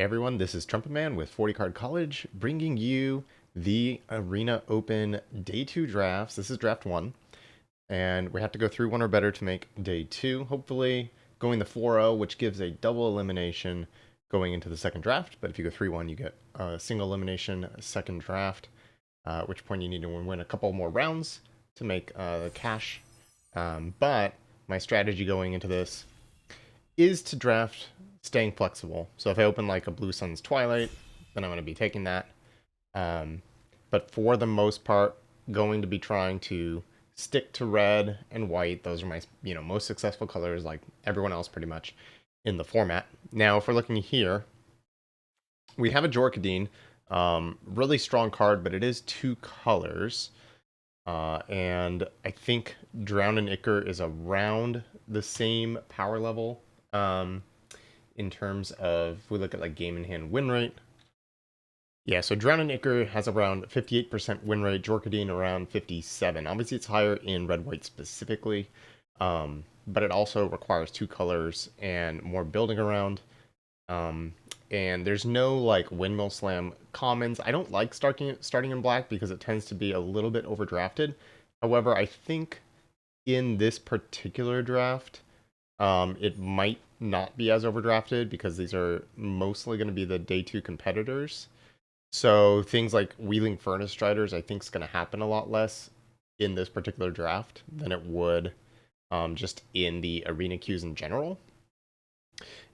Hey everyone, this is Trumpetman with 40 Card College, bringing you the Arena Open Day 2 drafts. This is draft 1, and we have to go through one or better to make Day 2. Hopefully going the 4-0, which gives a double elimination going into the second draft. But if you go 3-1, you get a single elimination second draft, at which point you need to win a couple more rounds to make the cash. But my strategy going into this is to draft staying flexible. So if I open like a Blue Sun's Twilight, then I'm going to be taking that. But for the most part, going to be trying to stick to red and white. Those are my most successful colors, like everyone else pretty much in the format. Now, if we're looking here, we have a Jorkadine, really strong card, but it is 2 colors. And I think Drown and Ichor is around the same power level. In terms of, if we look at like game in hand win rate. Yeah, so Drown and Ichor has around 58% win rate, Jorkadine around 57. Obviously, it's higher in red-white specifically, but it also requires 2 colors and more building around. And there's no like Windmill Slam commons. I don't like starting in black because it tends to be a little bit overdrafted. However, I think in this particular draft, it might not be as overdrafted because these are mostly going to be the day 2 competitors. So things like Wheeling Furnace Striders, I think, is going to happen a lot less in this particular draft than it would just in the arena queues in general.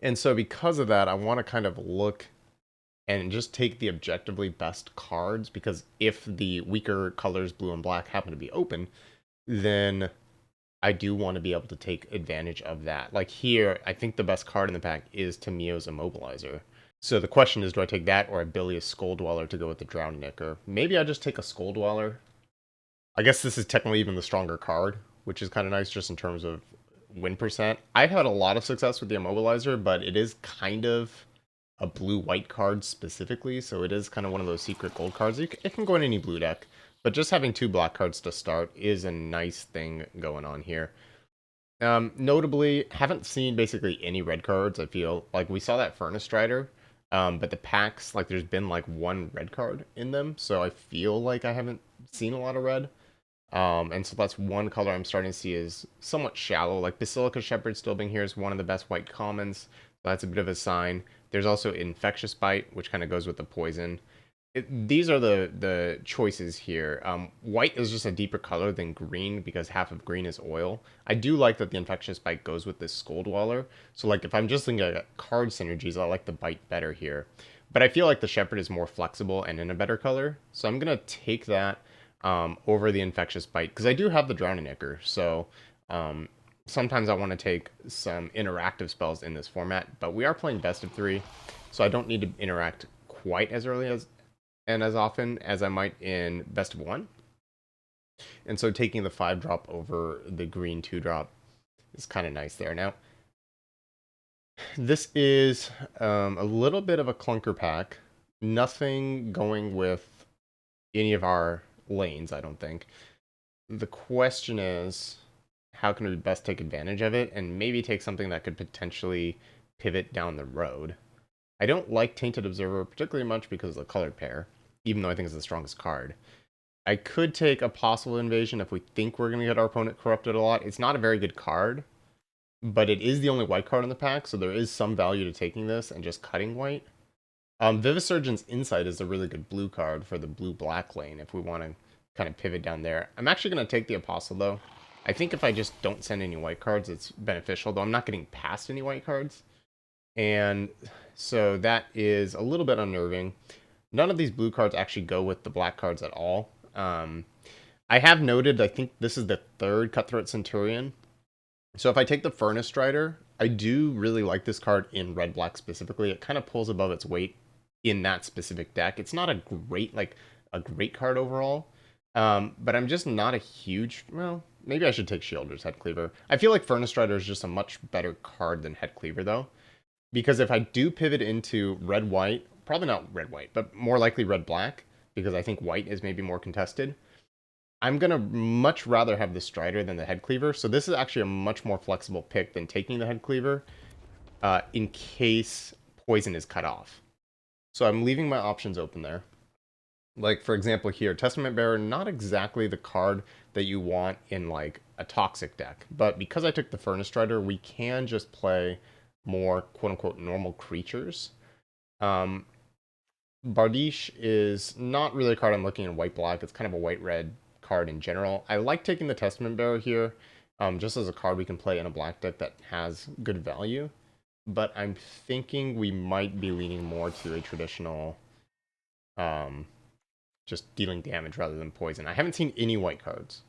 And so because of that, I want to kind of look and just take the objectively best cards, because if the weaker colors, blue and black, happen to be open, then I do want to be able to take advantage of that. Like here, I think the best card in the pack is Tamio's Immobilizer. So the question is, do I take that or a Bilious Skull Dweller to go with the Drowned Nicker? Maybe I just take a Skull Dweller. I guess this is technically even the stronger card, which is kind of nice just in terms of win percent. I've had a lot of success with the Immobilizer, but it is kind of a blue-white card specifically, so it is kind of one of those secret gold cards. It can go in any blue deck, but just having 2 black cards to start is a nice thing going on here. Notably, haven't seen basically any red cards. I feel like we saw that Furnace Strider, but the packs, like there's been like 1 red card in them, so I feel like I haven't seen a lot of red. And so that's one color I'm starting to see is somewhat shallow. Like Basilica Shepherd still being here is one of the best white commons. So that's a bit of a sign. There's also Infectious Bite, which kind of goes with the poison. These are the choices here. White is just a deeper color than green because half of green is oil. I do like that the Infectious Bite goes with this Skull Dweller. So like if I'm just looking at card synergies, I like the Bite better here. But I feel like the Shepherd is more flexible and in a better color. So I'm going to take that over the Infectious Bite because I do have the Drowning Ichor. So sometimes I want to take some interactive spells in this format. But we are playing best of 3, so I don't need to interact quite as early and as often as I might in best of 1. And so taking the 5-drop over the green 2-drop is kind of nice there. Now, this is a little bit of a clunker pack. Nothing going with any of our lanes, I don't think. The question is, how can we best take advantage of it and maybe take something that could potentially pivot down the road? I don't like Tainted Observer particularly much because of the colored pair, even though I think it's the strongest card. I could take a possible invasion if we think we're going to get our opponent corrupted a lot. It's not a very good card, but it is the only white card in the pack, so there is some value to taking this and just cutting white. Vivisurgent's Insight is a really good blue card for the blue-black lane if we want to kind of pivot down there. I'm actually going to take the Apostle, though. I think if I just don't send any white cards, it's beneficial, though I'm not getting past any white cards. And so that is a little bit unnerving. None of these blue cards actually go with the black cards at all. I have noted, I think this is the 3rd Cutthroat Centurion. So if I take the Furnace Strider, I do really like this card in red-black specifically. It kind of pulls above its weight in that specific deck. It's not a great card overall, but I'm just not a huge, well, maybe I should take Shielder's Head Cleaver. I feel like Furnace Strider is just a much better card than Head Cleaver, though. Because if I do pivot into red-white, probably not red-white, but more likely red-black, because I think white is maybe more contested, I'm going to much rather have the Strider than the Head Cleaver. So this is actually a much more flexible pick than taking the Head Cleaver in case poison is cut off. So I'm leaving my options open there. Like, for example, here, Testament Bearer, not exactly the card that you want in, like, a toxic deck. But because I took the Furnace Strider, we can just play more quote-unquote normal creatures. Um, Bardiche is not really a card I'm looking in white-black. It's kind of a white-red card in general. I like taking the Testament Bearer here, just as a card we can play in a black deck that has good value. But I'm thinking we might be leaning more to a traditional, um, just dealing damage rather than poison. I haven't seen any white cards.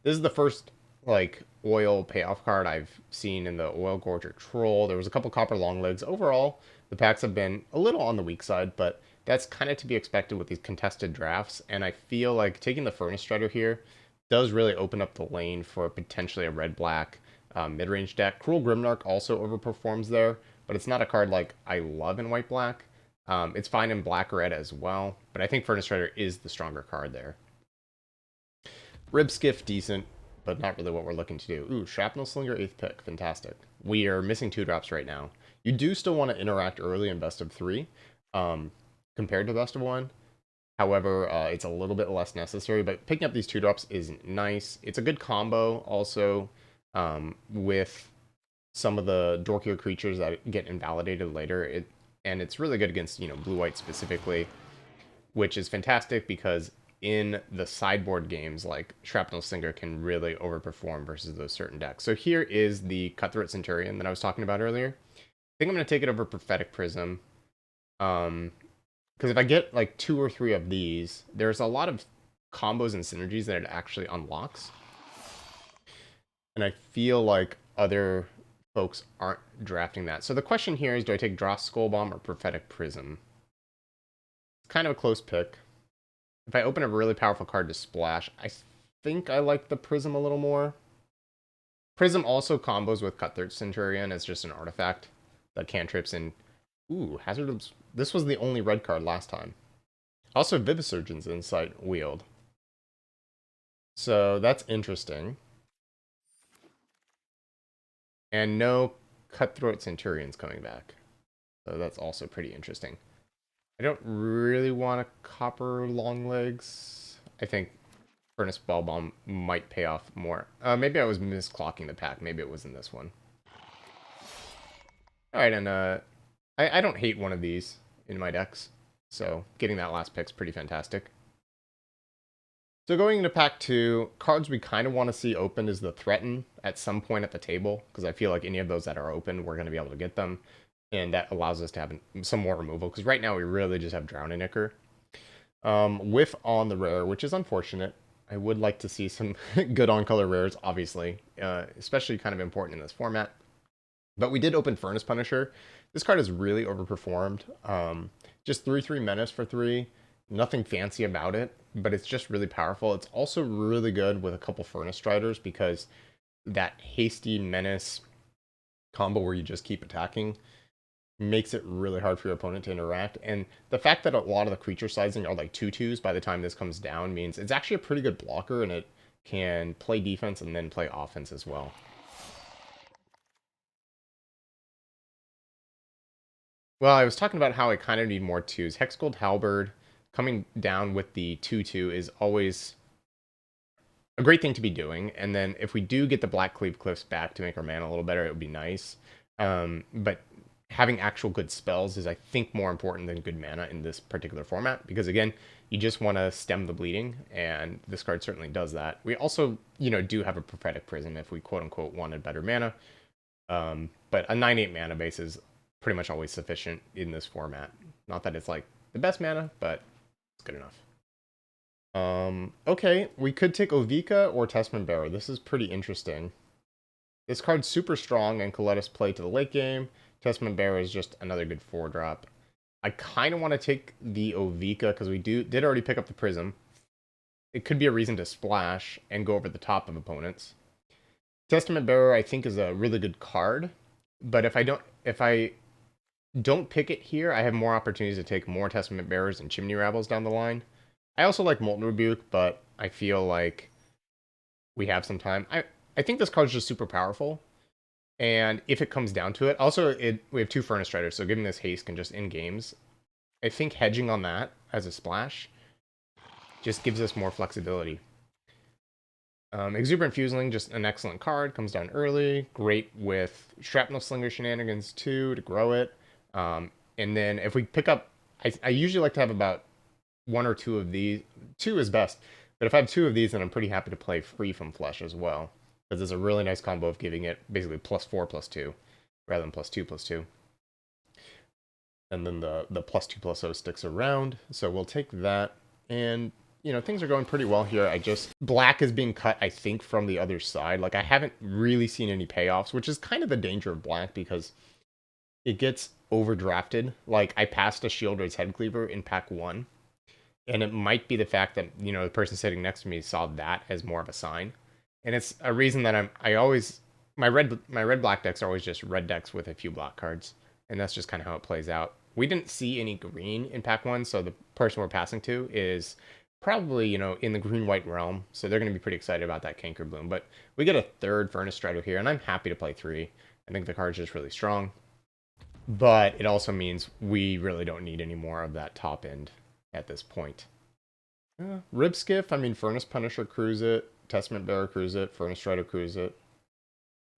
This is the first like oil payoff card I've seen in the Oil Gorger Troll. There was a couple copper longlegs. Overall, the packs have been a little on the weak side, but that's kind of to be expected with these contested drafts. And I feel like taking the Furnace Strider here does really open up the lane for potentially a red-black mid-range deck. Cruel Grimdark also overperforms there, but it's not a card like I love in white-black. It's fine in black-red as well, but I think Furnace Strider is the stronger card there. Rib Skiff, decent, but not really what we're looking to do. Ooh, Shrapnel Slinger, 8th pick. Fantastic. We are missing 2 drops right now. You do still want to interact early in best of 3 compared to best of 1. However, it's a little bit less necessary, but picking up these 2 drops is nice. It's a good combo also with some of the dorkier creatures that get invalidated later. And it's really good against, blue-white specifically, which is fantastic because in the sideboard games, like Shrapnel Slinger can really overperform versus those certain decks. So here is the Cutthroat Centurion that I was talking about earlier. I think I'm going to take it over Prophetic Prism. Because if I get like 2 or 3 of these, there's a lot of combos and synergies that it actually unlocks. And I feel like other folks aren't drafting that. So the question here is, do I take Dross Skull Bomb or Prophetic Prism? It's kind of a close pick. If I open a really powerful card to splash, I think I like the Prism a little more. Prism also combos with Cutthroat Centurion as just an artifact that cantrips and... Ooh, Hazard... This was the only red card last time. Also, Vivisurgeon's Insight Wield. So that's interesting. And no Cutthroat Centurions coming back. So that's also pretty interesting. I don't really want a Copper Longlegs. I think Furnace Ball Bomb might pay off more. Maybe I was misclocking the pack. Maybe it was in this one. Alright, and I don't hate one of these in my decks. So getting that last pick's pretty fantastic. So going into pack 2, cards we kind of want to see open is the Threaten at some point at the table, because I feel like any of those that are open, we're going to be able to get them. And that allows us to have some more removal, because right now we really just have Drowning Ichor. Whiff on the rare, which is unfortunate. I would like to see some good on-color rares, obviously, especially kind of important in this format. But we did open Furnace Punisher. This card has really overperformed. Just 3/3 Menace for 3. Nothing fancy about it, but it's just really powerful. It's also really good with a couple Furnace Striders because that hasty Menace combo where you just keep attacking makes it really hard for your opponent to interact. And the fact that a lot of the creature sizing are like 2/2s by the time this comes down means it's actually a pretty good blocker, and it can play defense and then play offense as well. Well, I was talking about how I kind of need more 2s. Hexgold Halberd coming down with the 2/2 is always a great thing to be doing. And then if we do get the Black Cleave Cliffs back to make our mana a little better, it would be nice. But having actual good spells is, I think, more important than good mana in this particular format. Because, again, you just want to stem the bleeding, and this card certainly does that. We also, do have a Prophetic Prism if we, quote-unquote, wanted better mana. But a 9/8 mana base is pretty much always sufficient in this format. Not that it's, like, the best mana, but it's good enough. Okay, we could take Ovika or Testament Bearer. This is pretty interesting. This card's super strong and could let us play to the late game. Testament Bearer is just another good 4-drop. I kind of want to take the Ovika because we did already pick up the Prism. It could be a reason to splash and go over the top of opponents. Testament Bearer, I think, is a really good card, but if I don't pick it here, I have more opportunities to take more Testament Bearers and Chimney Rabbles down the line. I also like Molten Rebuke, but I feel like we have some time. I think this card's just super powerful, and if it comes down to it, also we have 2 Furnace Striders, so giving this haste can just end games. I think hedging on that as a splash just gives us more flexibility. Exuberant Fuseling, just an excellent card. Comes down early. Great with Shrapnel Slinger Shenanigans too to grow it. And then if we pick up, I usually like to have about one or two of these. Two is best. But if I have two of these, then I'm pretty happy to play Free from Flesh as well. Because it's a really nice combo of giving it basically +4/+2 rather than +2/+2. And then the +2/+0 sticks around. So we'll take that. And things are going pretty well here. Black is being cut, I think, from the other side. Like, I haven't really seen any payoffs, which is kind of the danger of black because it gets overdrafted. Like, I passed a Shieldred's Headcleaver in pack 1, and it might be the fact that, the person sitting next to me saw that as more of a sign. And it's a reason that my red black decks are always just red decks with a few black cards. And that's just kind of how it plays out. We didn't see any green in pack 1, so the person we're passing to is probably, in the green-white realm. So they're going to be pretty excited about that Canker Bloom. But we get a third Furnace Strider here, and I'm happy to play 3. I think the card's just really strong. But it also means we really don't need any more of that top end at this point. Rib Skiff, I mean, Furnace Punisher cruise it, Testament Bearer cruise it, Furnace Strider cruise it.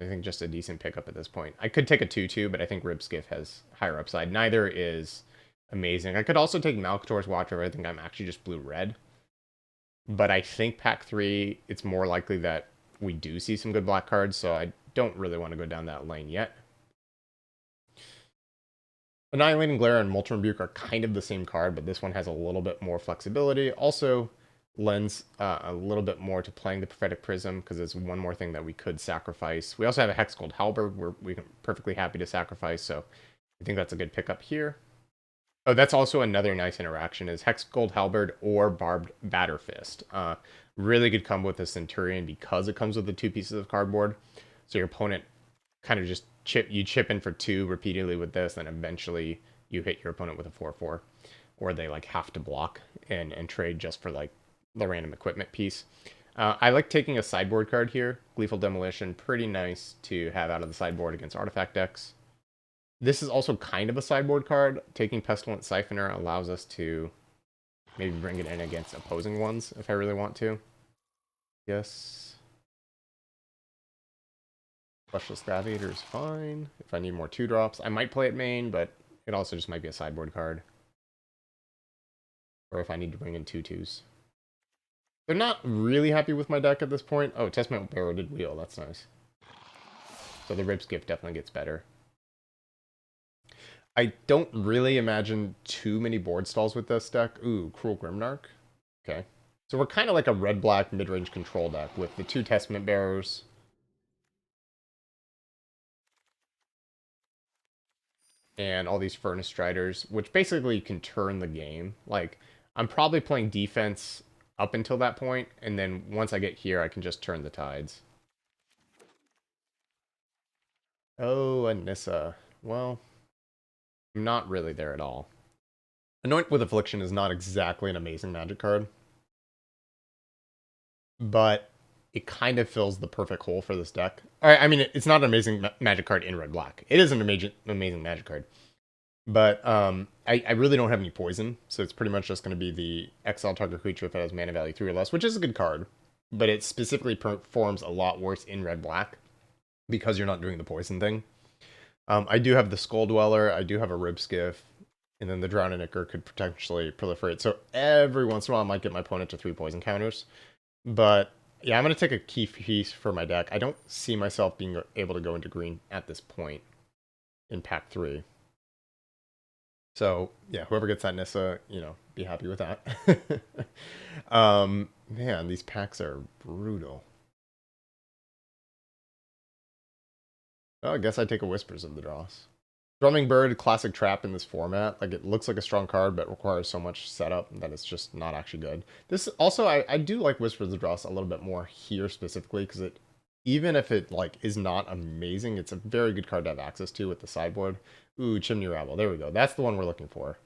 I think just a decent pickup at this point. I could take a 2/2, but I think Rib Skiff has higher upside. Neither is amazing. I could also take Malcator's Watcher. I think I'm actually just blue-red. But I think pack 3, it's more likely that we do see some good black cards, so I don't really want to go down that lane yet. Annihilating Glare and Molten Rebuke are kind of the same card, but this one has a little bit more flexibility. Also lends a little bit more to playing the Prophetic Prism, because it's one more thing that we could sacrifice. We also have a Hexgold Halberd we're perfectly happy to sacrifice, so I think that's a good pickup here. Oh, that's also another nice interaction, is Hexgold Halberd or Barbed Batter Fist. Really good combo with the Centurion because it comes with the 2 pieces of cardboard. So your opponent kind of just chip in for 2 repeatedly with this, then eventually you hit your opponent with a 4/4. Or they like have to block and trade just for like the random equipment piece. I like taking a sideboard card here. Gleeful Demolition, pretty nice to have out of the sideboard against artifact decks. This is also kind of a sideboard card. Taking Pestilent Siphoner allows us to maybe bring it in against opposing ones if I really want to. Yes. Fleshless Gladiator is fine. If I need more 2-drops, I might play it main, but it also just might be a sideboard card. Or if I need to bring in 2/2s. They're not really happy with my deck at this point. Oh, Testament Bearer did wheel. That's nice. So the Rib Skiff definitely gets better. I don't really imagine too many board stalls with this deck. Ooh, Cruel Grimnark. Okay. So we're kind of like a red-black mid-range control deck with the 2 Testament Bearers. And all these Furnace Striders, which basically can turn the game. Like, I'm probably playing defense up until that point, and then once I get here, I can just turn the tides. Oh, Anissa. Well, I'm not really there at all. Anoint with Affliction is not exactly an amazing magic card, but it kind of fills the perfect hole for this deck. I mean, it's not an amazing magic card in red-black. It is an amazing magic card. But I really don't have any poison, so it's pretty much just going to be the exile target creature if it has mana value 3 or less, which is a good card. But it specifically performs a lot worse in red-black because you're not doing the poison thing. I do have the Skull Dweller, I do have a Rib Skiff, and then the Drowned Ichor could potentially proliferate. So every once in a while I might get my opponent to 3 poison counters. But yeah, I'm going to take a key piece for my deck. I don't see myself being able to go into green at this point in pack 3. So yeah, whoever gets that Nissa, be happy with that. Man, these packs are brutal. Oh, I guess I take a Whispers of the Dross. Drumming Bird, classic trap in this format. Like, it looks like a strong card, but requires so much setup that it's just not actually good. This also, I do like Whispers of the Dross a little bit more here specifically, because even if it like is not amazing, it's a very good card to have access to with the sideboard. Ooh, Chimney Rabble. There we go. That's the one we're looking for.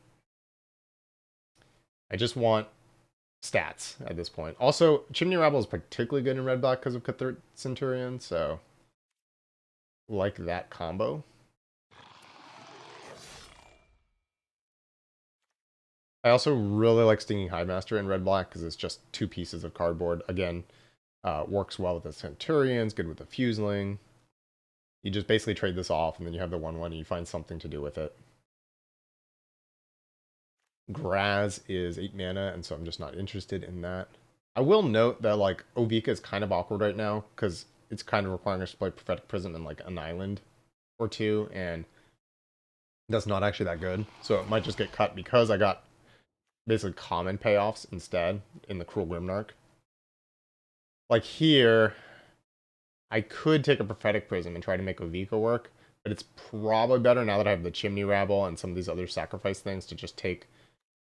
I just want stats at this point. Also, Chimney Rabble is particularly good in red black because of Cthulhu Centurion, so like that combo. I also really like Stinging Hivemaster in red-black because it's just 2 pieces of cardboard. Again, works well with the Centurions, good with the Fuseling. You just basically trade this off, and then you have the 1/1, and you find something to do with it. Graz is 8 mana, and so I'm just not interested in that. I will note that, like, Ovika is kind of awkward right now, because it's kind of requiring us to play Prophetic Prism in, like, an island or two, and that's not actually that good. So it might just get cut because I got basically common payoffs instead in the Cruel Grimnark. Like here, I could take a Prophetic Prism and try to make Ovika work, but it's probably better now that I have the Chimney Rabble and some of these other sacrifice things to just take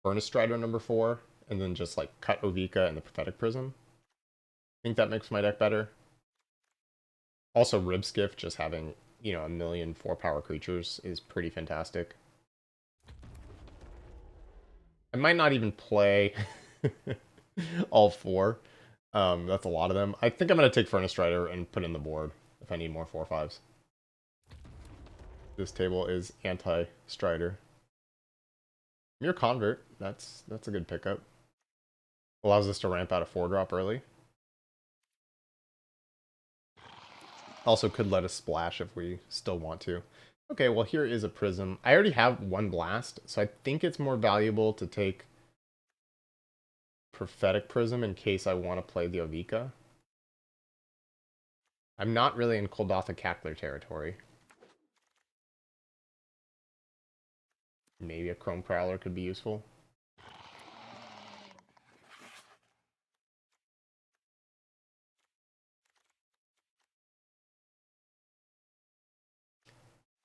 Furnace Strider #4 and then just like cut Ovika and the Prophetic Prism. I think that makes my deck better. Also, Ribskiff just having, you know, a million 4-power creatures is pretty fantastic. I might not even play all 4. That's a lot of them. I think I'm going to take Furnace Strider and put in the board if I need more 4/5s. This table is anti-Strider. Mere Convert, that's a good pickup. Allows us to ramp out a 4-drop early. Also could let us splash if we still want to. Okay, well here is a Prism. I already have 1 Blast, so I think it's more valuable to take Prophetic Prism in case I want to play the Ovika. I'm not really in Kuldotha Cackler territory. Maybe a Chrome Prowler could be useful.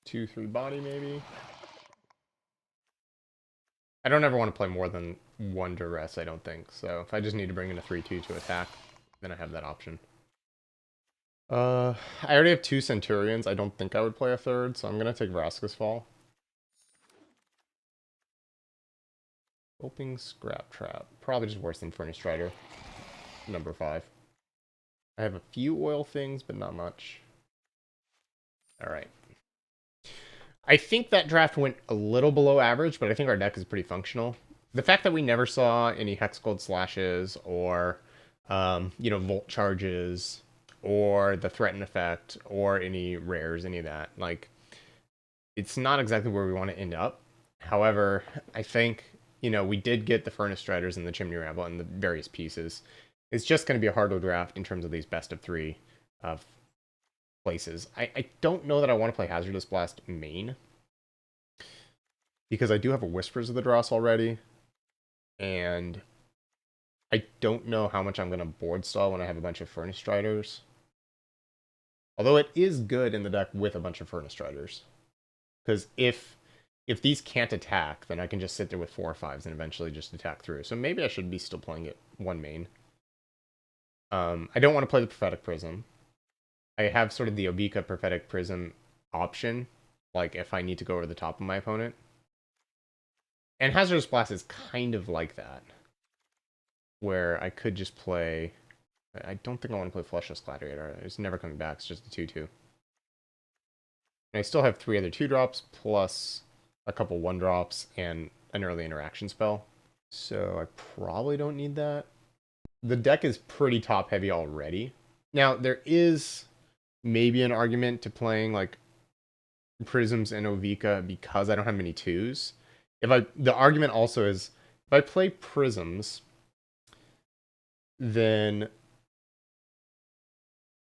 Two, 3 body, maybe. I don't ever want to play more than 1 Duress, I don't think. So if I just need to bring in a 3/2 to attack, then I have that option. I already have 2 Centurions. I don't think I would play a 3rd, so I'm going to take Vraska's Fall. Hoping Scrap Trap. Probably just worse than Furnace Strider. #5. I have a few oil things, but not much. Alright. I think that draft went a little below average, but I think our deck is pretty functional. The fact that we never saw any Hexgold Slashes or, you know, Volt Charges or the Threaten Effect or any rares, any of that, like, it's not exactly where we want to end up. However, I think, you know, we did get the Furnace Striders and the Chimney Rabble and the various pieces. It's just going to be a harder draft in terms of these best of 3 places. I don't know that I want to play Hazardous Blast main, because I do have a Whispers of the Dross already, and I don't know how much I'm going to board stall when I have a bunch of Furnace Striders. Although it is good in the deck with a bunch of Furnace Striders. Because if these can't attack, then I can just sit there with 4 or 5s and eventually just attack through. So maybe I should be still playing it 1 main. I don't want to play the Prophetic Prism. I have sort of the Ovika Prophetic Prism option, like if I need to go over the top of my opponent. And Hazardous Blast is kind of like that, where I could just play... I don't think I want to play Fleshless Gladiator. It's never coming back. It's just a 2/2. And I still have 3 other 2-drops, plus a couple 1-drops, and an early interaction spell. So I probably don't need that. The deck is pretty top-heavy already. Now, there is maybe an argument to playing, like, Prisms and Ovika because I don't have many 2s. The argument also is, if I play Prisms, then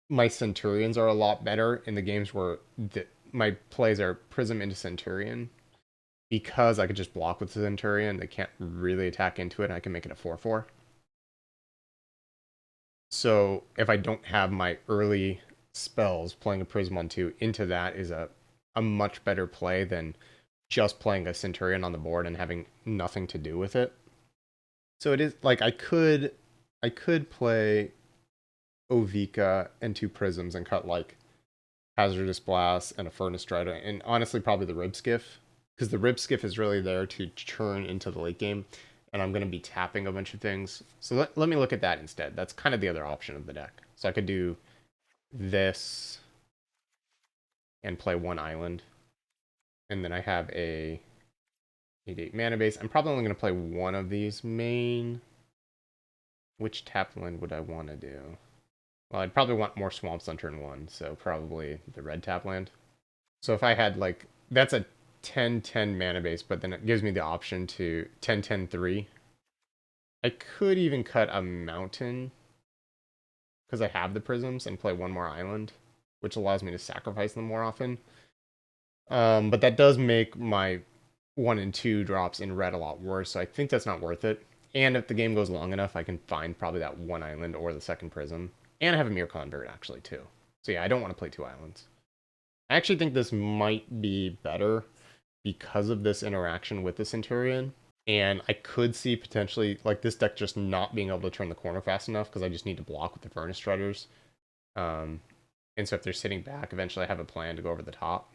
my Centurions are a lot better in the games where my plays are Prism into Centurion, because I could just block with the Centurion. They can't really attack into it, and I can make it a 4/4. So if I don't have my early spells, playing a Prism on 2 into that is a much better play than just playing a Centurion on the board and having nothing to do with it. So it is like I could play Ovika and 2 Prisms and cut like Hazardous Blast and a Furnace Strider, and honestly probably the Ribskiff, because the Ribskiff is really there to turn into the late game, and I'm going to be tapping a bunch of things. So let me look at that instead. That's kind of the other option of the deck. So I could do this and play 1 island, and then I have a 8 mana base. I'm probably only going to play one of these main. Which tap land would I want to do? Well, I'd probably want more swamps on turn 1, so probably the red tap land. So if I had like, that's a 10-10 mana base, but then it gives me the option to 10-10-3. I could even cut a mountain because I have the prisms and play one more island, which allows me to sacrifice them more often. But that does make my 1 and 2 drops in red a lot worse, so I think that's not worth it. And if the game goes long enough, I can find probably that one island or the second prism. And I have a mirror convert actually too. So yeah, I don't want to play 2 islands. I actually think this might be better because of this interaction with the Centurion. And I could see potentially like this deck just not being able to turn the corner fast enough because I just need to block with the Furnace Striders. And so if they're sitting back, eventually I have a plan to go over the top.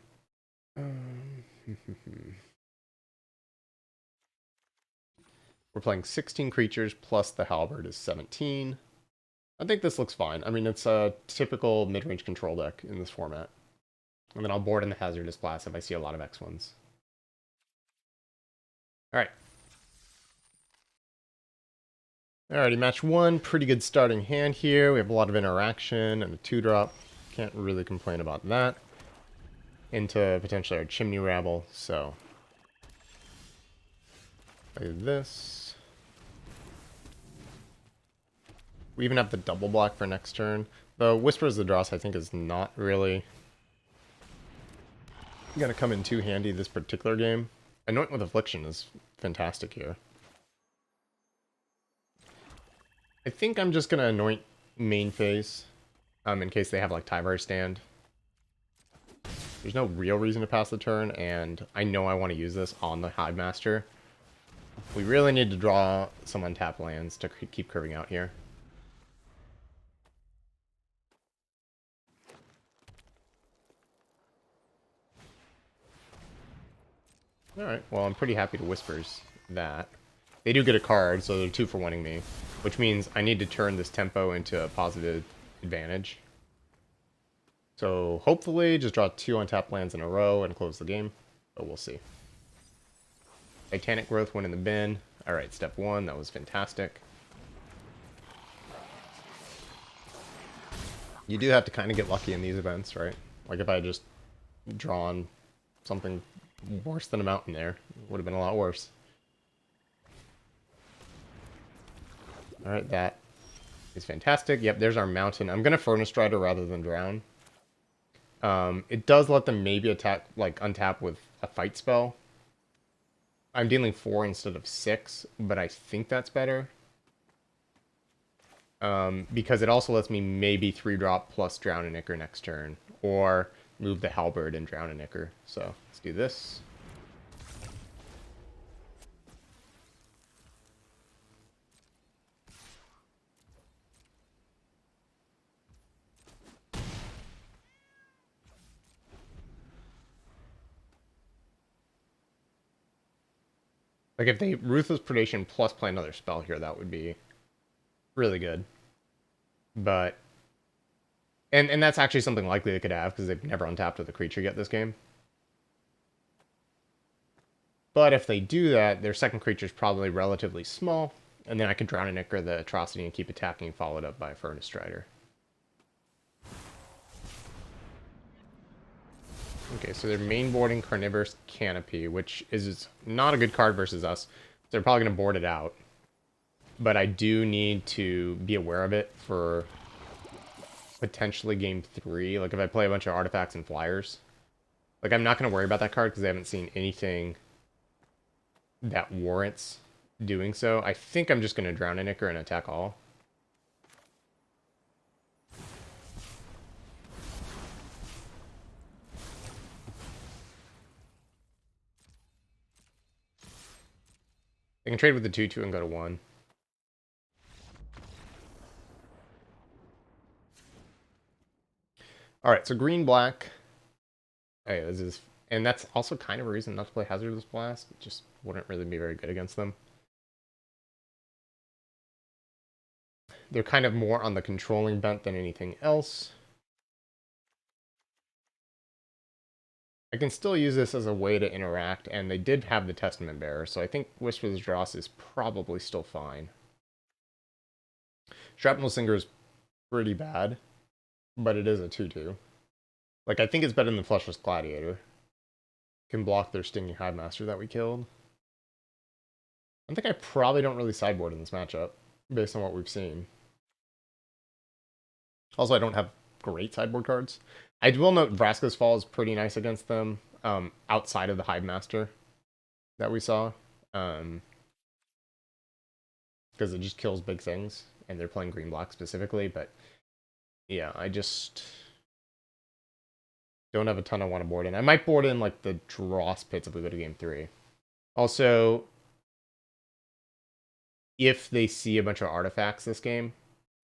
We're playing 16 creatures plus the Halberd is 17. I think this looks fine. I mean, it's a typical mid-range control deck in this format. And then I'll board in the Hazardous Blast if I see a lot of X1s. Alright. Alrighty, match 1. Pretty good starting hand here. We have a lot of interaction and a 2-drop. Can't really complain about that. Into potentially our Chimney Rabble, so... play this. We even have the double block for next turn. The Whispers of the Dross, I think, is not really going to come in too handy this particular game. Anoint with Affliction is fantastic here. I think I'm just going to anoint main phase in case they have like Tyvar stand. There's no real reason to pass the turn, and I know I want to use this on the Hive Master. We really need to draw some untapped lands to keep curving out here. Alright, well, I'm pretty happy to Whispers that. They do get a card, so they're 2 for winning me, which means I need to turn this tempo into a positive advantage. So hopefully just draw 2 untapped lands in a row and close the game, but we'll see. Titanic Growth went in the bin. Alright, step 1, that was fantastic. You do have to kind of get lucky in these events, right? Like if I had just drawn something worse than a mountain there, it would have been a lot worse. Alright, that is fantastic. Yep, there's our mountain. I'm going to Furnace Strider rather than Drown. It does let them maybe attack, like untap with a fight spell. I'm dealing 4 instead of 6, but I think that's better. Because it also lets me maybe 3-drop plus Drown and Ichor next turn. Or move the Halberd and Drown and Ichor. So, let's do this. Like, if they Ruthless Predation plus play another spell here, that would be really good. But... And that's actually something likely they could have, because they've never untapped with a creature yet this game. But if they do that, their second creature is probably relatively small, and then I could Drown and Ichor the Atrocity and keep attacking, followed up by Furnace Strider. Okay, so they're main boarding Carnivorous Canopy, which is not a good card versus us. So they're probably going to board it out. But I do need to be aware of it for potentially game 3. Like if I play a bunch of artifacts and flyers. Like I'm not going to worry about that card because I haven't seen anything that warrants doing so. I think I'm just going to Drown an Ichor and attack all. I can trade with the 2/2 and go to 1. Alright, so green-black. Hey, this is... And that's also kind of a reason not to play Hazardous Blast. It just wouldn't really be very good against them. They're kind of more on the controlling bent than anything else. I can still use this as a way to interact, and they did have the Testament Bearer, so I think Whisper's Dross is probably still fine. Shrapnel Singer is pretty bad, but it is a 2-2. Like, I think it's better than Fleshless Gladiator. Can block their Stinging Hive Master that we killed. I think I probably don't really sideboard in this matchup, based on what we've seen. Also, I don't have great sideboard cards. I will note Vraska's Fall is pretty nice against them, outside of the Hive Master that we saw. Because it just kills big things, and they're playing green-black specifically, but yeah, I just don't have a ton I want to board in. I might board in, like, the Dross Pits if we go to game 3. Also, if they see a bunch of artifacts this game,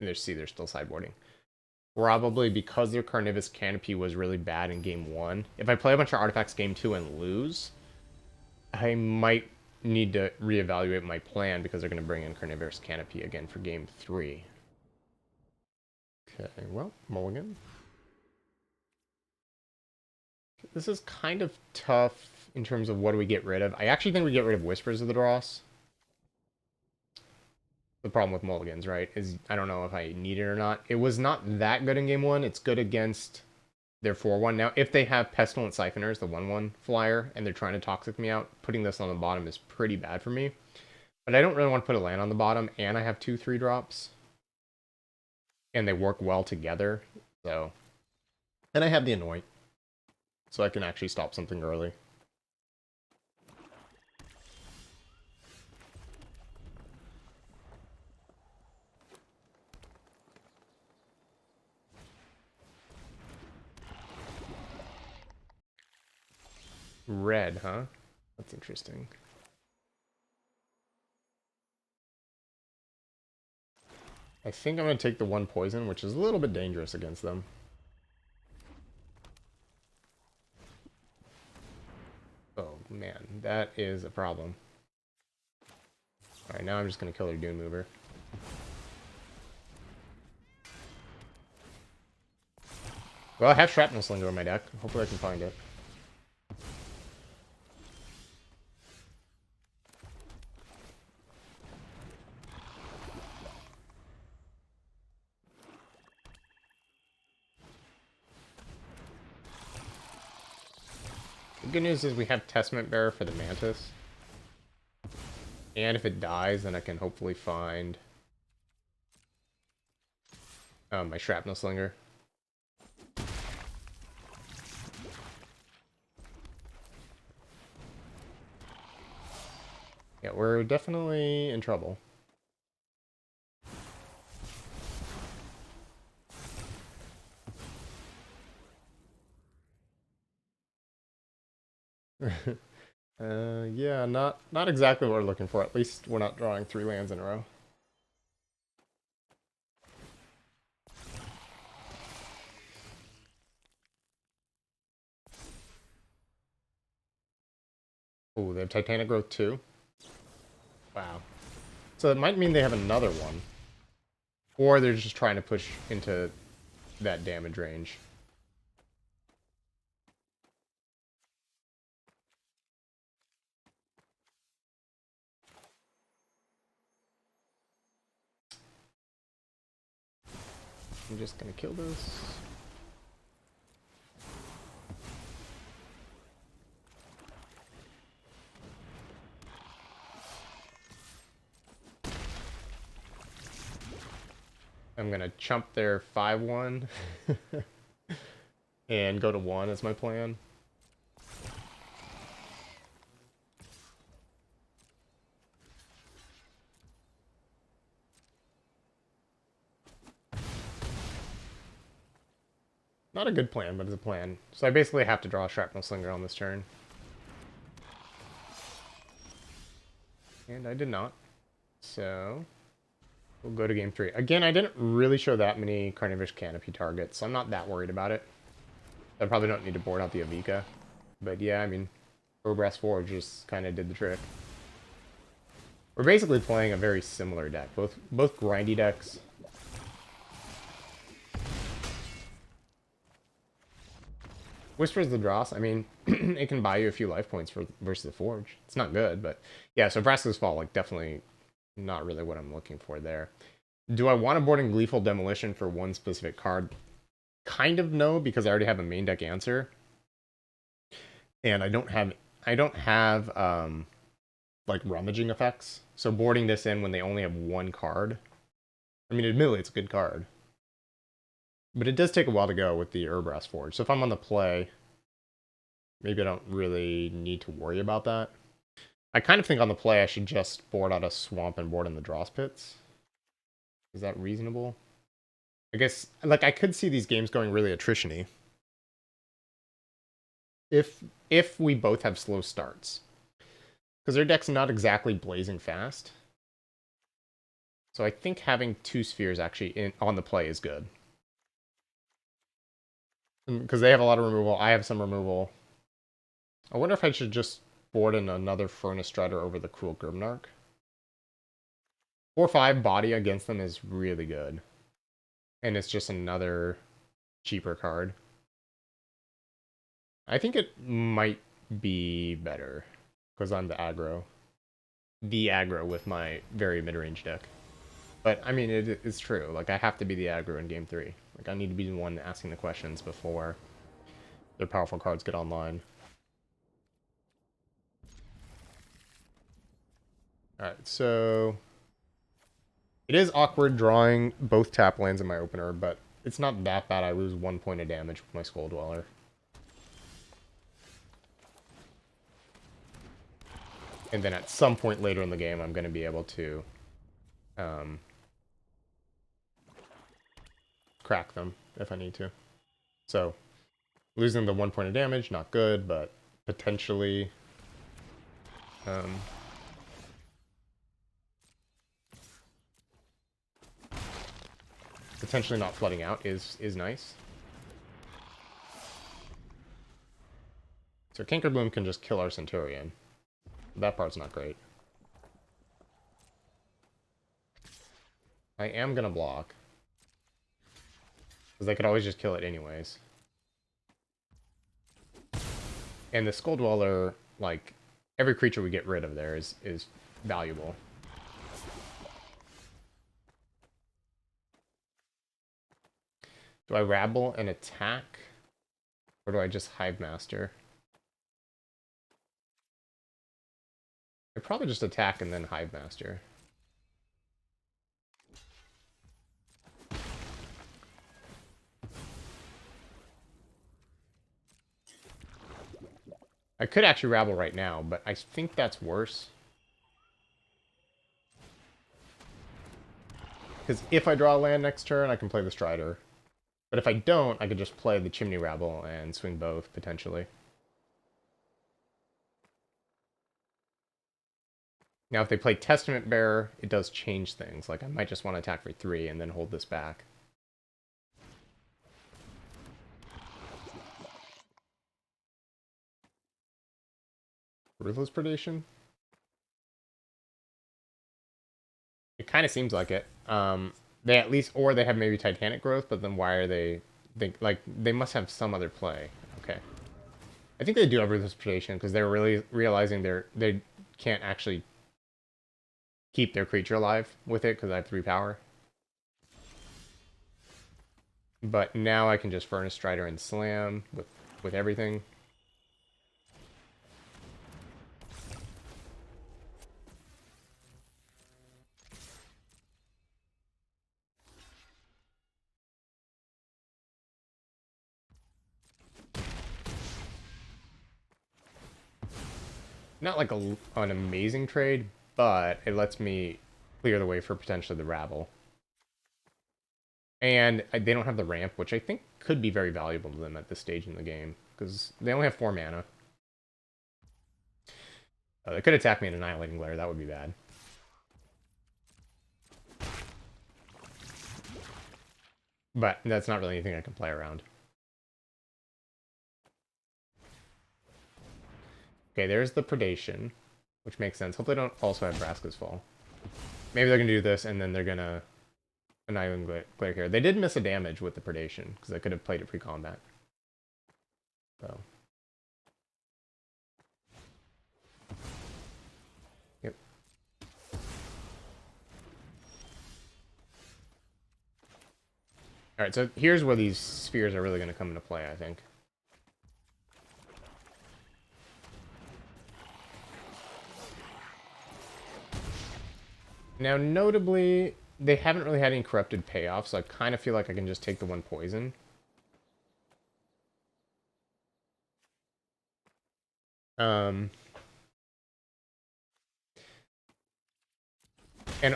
and they're still sideboarding. Probably because their Carnivorous Canopy was really bad in game 1. If I play a bunch of artifacts game 2 and lose, I might need to reevaluate my plan because they're going to bring in Carnivorous Canopy again for game 3. Okay, well, mulligan. This is kind of tough in terms of what do we get rid of. I actually think we get rid of Whispers of the Dross. The problem with mulligans, right, is I don't know if I need it or not. It was not that good in game 1. It's good against their 4-1. Now, if they have Pestilent Siphoners, the 1-1 flyer, and they're trying to Toxic me out, putting this on the bottom is pretty bad for me. But I don't really want to put a land on the bottom, and I have 2 3-drops. And they work well together, so... And I have the Anoint, so I can actually stop something early. Red, huh? That's interesting. I think I'm going to take the 1 poison, which is a little bit dangerous against them. Oh, man. That is a problem. Alright, now I'm just going to kill their Dune Mover. Well, I have Shrapnel Slinger in my deck. Hopefully I can find it. The good news is we have Testament Bearer for the Mantis. And if it dies, then I can hopefully find my Shrapnel Slinger. Yeah, we're definitely in trouble. Yeah, not exactly what we're looking for. At least we're not drawing 3 lands in a row. Ooh, they have Titanic Growth too? Wow. So it might mean they have another one. Or they're just trying to push into that damage range. I'm just gonna kill this. I'm gonna chump their 5-1 and go to 1 as my plan. Not a good plan, but it's a plan. So I basically have to draw a Shrapnel Slinger on this turn. And I did not. So we'll go to game 3. Again, I didn't really show that many Carnivorous Canopy targets, so I'm not that worried about it. I probably don't need to board out the Avika. But yeah, I mean, Brass Forge just kind of did the trick. We're basically playing a very similar deck. Both grindy decks. Whisper's the Dross. I mean, it can buy you a few life points for versus the Forge. It's not good, but yeah. So Vraska's Fall, like, definitely not really what I'm looking for there. Do I want to board in Gleeful Demolition for one specific card? Kind of no, because I already have a main deck answer, and I don't have like rummaging effects. So boarding this in when they only have one card. I mean, admittedly, it's a good card, but it does take a while to go with the Urbrass Forge. So if I'm on the play, maybe I don't really need to worry about that. I kind of think on the play I should just board out a swamp and board in the Dross Pits. Is that reasonable? I guess, like, I could see these games going really attrition-y. If we both have slow starts. Because their deck's not exactly blazing fast. So I think having two spheres actually on the play is good. Because they have a lot of removal, I have some removal. I wonder if I should just board in another Furnace Strider over the Cruel Grimnark. 4/5 body against them is really good. And it's just another cheaper card. I think it might be better. Because I'm the aggro. The aggro with my very mid-range deck. But, I mean, it's true. Like, I have to be the aggro in Game 3. Like, I need to be the one asking the questions before their powerful cards get online. Alright, so... It is awkward drawing both tap lands in my opener, but it's not that bad. I lose 1 point of damage with my Skull Dweller. And then at some point later in the game, I'm going to be able to crack them if I need to. So, losing the 1 point of damage, not good, but potentially... potentially not flooding out is nice. So Cankerbloom can just kill our Centurion. That part's not great. I am gonna block. Because I could always just kill it anyways. And the Skull Dweller, like, every creature we get rid of there is valuable. Do I Rabble and attack? Or do I just Hive Master? I'd probably just attack and then Hive Master. I could actually Rabble right now, but I think that's worse. Because if I draw a land next turn, I can play the Strider. But if I don't, I could just play the Chimney Rabble and swing both, potentially. Now, if they play Testament Bearer, it does change things. Like, I might just want to attack for 3 and then hold this back. Ruthless Predation? It kind of seems like it. They at least, or they have maybe Titanic Growth, but then why are they like, they must have some other play. Okay. I think they do have Ruthless Predation because they're really realizing they can't actually keep their creature alive with it because I have 3 power. But now I can just Furnace Strider and slam with everything. Not like an amazing trade, but it lets me clear the way for potentially the Rabble. And they don't have the ramp, which I think could be very valuable to them at this stage in the game, because they only have 4 mana. They could attack me in Annihilating Glare, that would be bad. But that's not really anything I can play around. Okay, there's the Predation, which makes sense. Hopefully they don't also have Vraska's Fall. Maybe they're going to do this, and then they're going to Annihilating Glare here. They did miss a damage with the Predation, because I could have played it pre-combat. So. Yep. Alright, so here's where these spheres are really going to come into play, I think. Now, notably, they haven't really had any corrupted payoffs, so I kind of feel like I can just take the one poison. And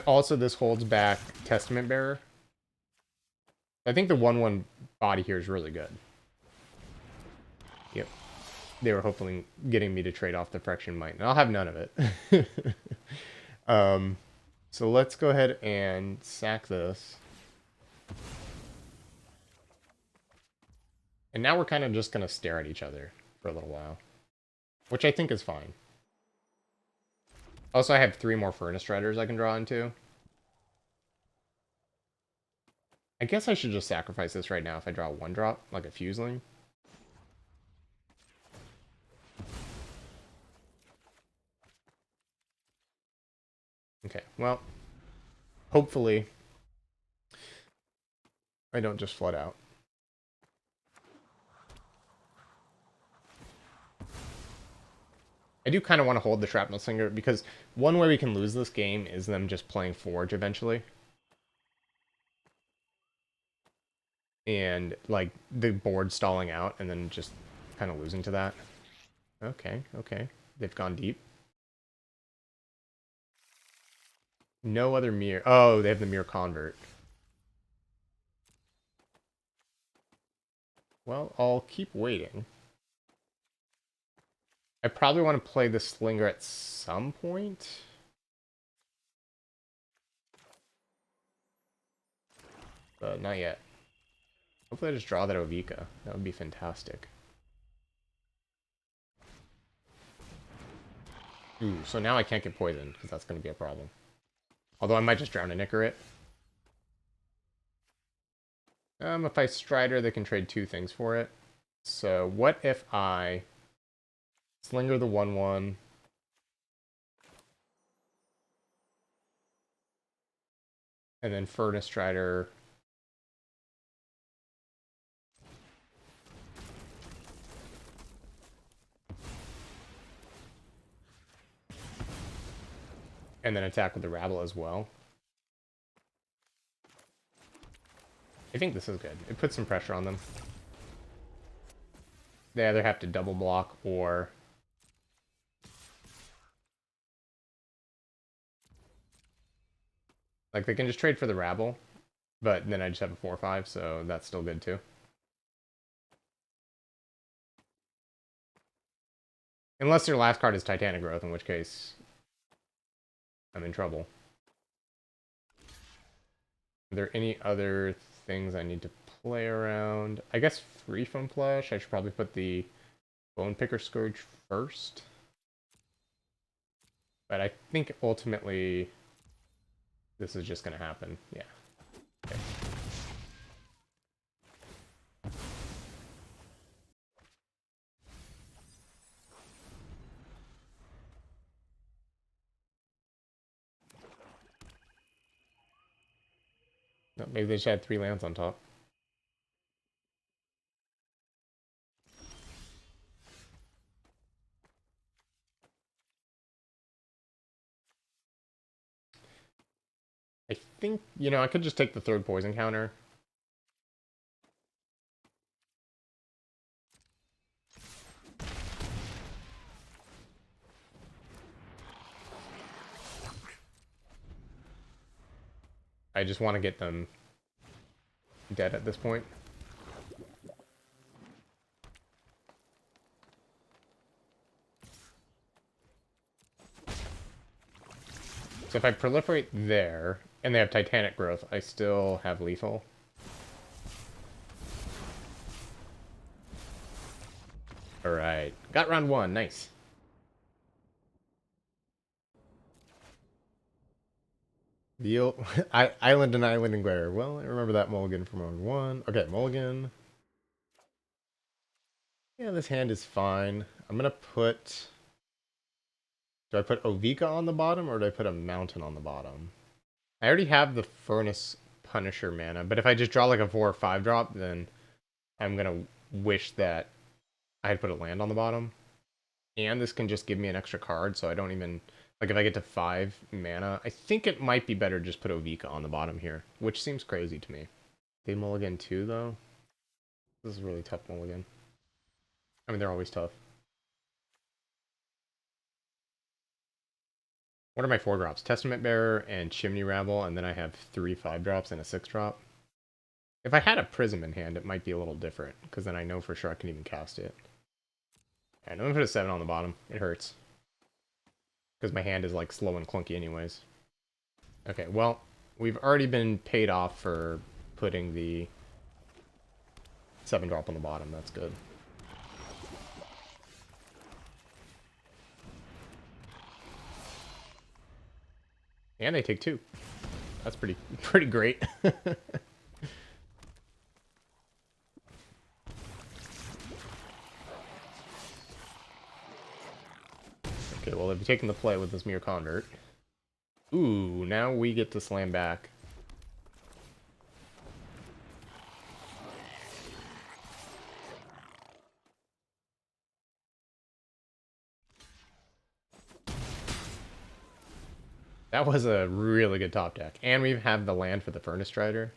also this holds back Testament Bearer. I think the 1/1 body here is really good. Yep. They were hopefully getting me to trade off the Friction Might, and I'll have none of it. So let's go ahead and sack this. And now we're kind of just going to stare at each other for a little while, which I think is fine. Also, I have 3 more Furnace Riders I can draw into. I guess I should just sacrifice this right now if I draw a 1-drop, like a Fuseling. Okay, well, hopefully I don't just flood out. I do kind of want to hold the Shrapnel Slinger, because one way we can lose this game is them just playing Forge eventually. And, like, the board stalling out and then just kind of losing to that. Okay, okay. They've gone deep. No other mirror. Oh, they have the mirror convert. Well, I'll keep waiting. I probably want to play the Slinger at some point. But not yet. Hopefully I just draw that Ovika. That would be fantastic. Ooh, so now I can't get poisoned, because that's going to be a problem. Although I might just drown a Nicorette. If I Strider, they can trade 2 things for it. So what if I Slinger the 1/1, and then Furnace Strider. And then attack with the Rabble as well. I think this is good. It puts some pressure on them. They either have to double block or... Like, they can just trade for the Rabble, but then I just have a 4/5, so that's still good too. Unless their last card is Titanic Growth, in which case I'm in trouble. Are there any other things I need to play around? I guess Free from Flesh. I should probably put the Bone Picker Scourge first. But I think ultimately this is just going to happen. Yeah. Okay. No, maybe they should add 3 lands on top. I think, you know, I could just take the 3rd poison counter. I just want to get them dead at this point. So if I proliferate there, and they have Titanic Growth, I still have lethal. Alright. Got round 1. Nice. Deal. Island and Island and Glare. Well, I remember that mulligan from round 1. Okay, mulligan. Yeah, this hand is fine. I'm gonna put... Do I put Ovika on the bottom, or do I put a Mountain on the bottom? I already have the Furnace Punisher mana, but if I just draw like a 4 or 5 drop, then I'm gonna wish that I had put a land on the bottom. And this can just give me an extra card, so I don't even... Like, if I get to 5 mana, I think it might be better to just put Ovika on the bottom here, which seems crazy to me. They mulligan too, though? This is a really tough mulligan. I mean, they're always tough. What are my 4 drops? Testament Bearer and Chimney Rabble, and then I have 3 5 drops and a 6 drop. If I had a Prism in hand, it might be a little different, because then I know for sure I can even cast it. Alright, I'm gonna put a 7 on the bottom. It hurts. Because my hand is like slow and clunky anyways. Okay, well, we've already been paid off for putting the 7 drop on the bottom. That's good. And they take 2. That's pretty great. Okay, well, they've taken the play with this Mirror Convert. Ooh, now we get to slam back. That was a really good top deck. And we have the land for the Furnace Strider.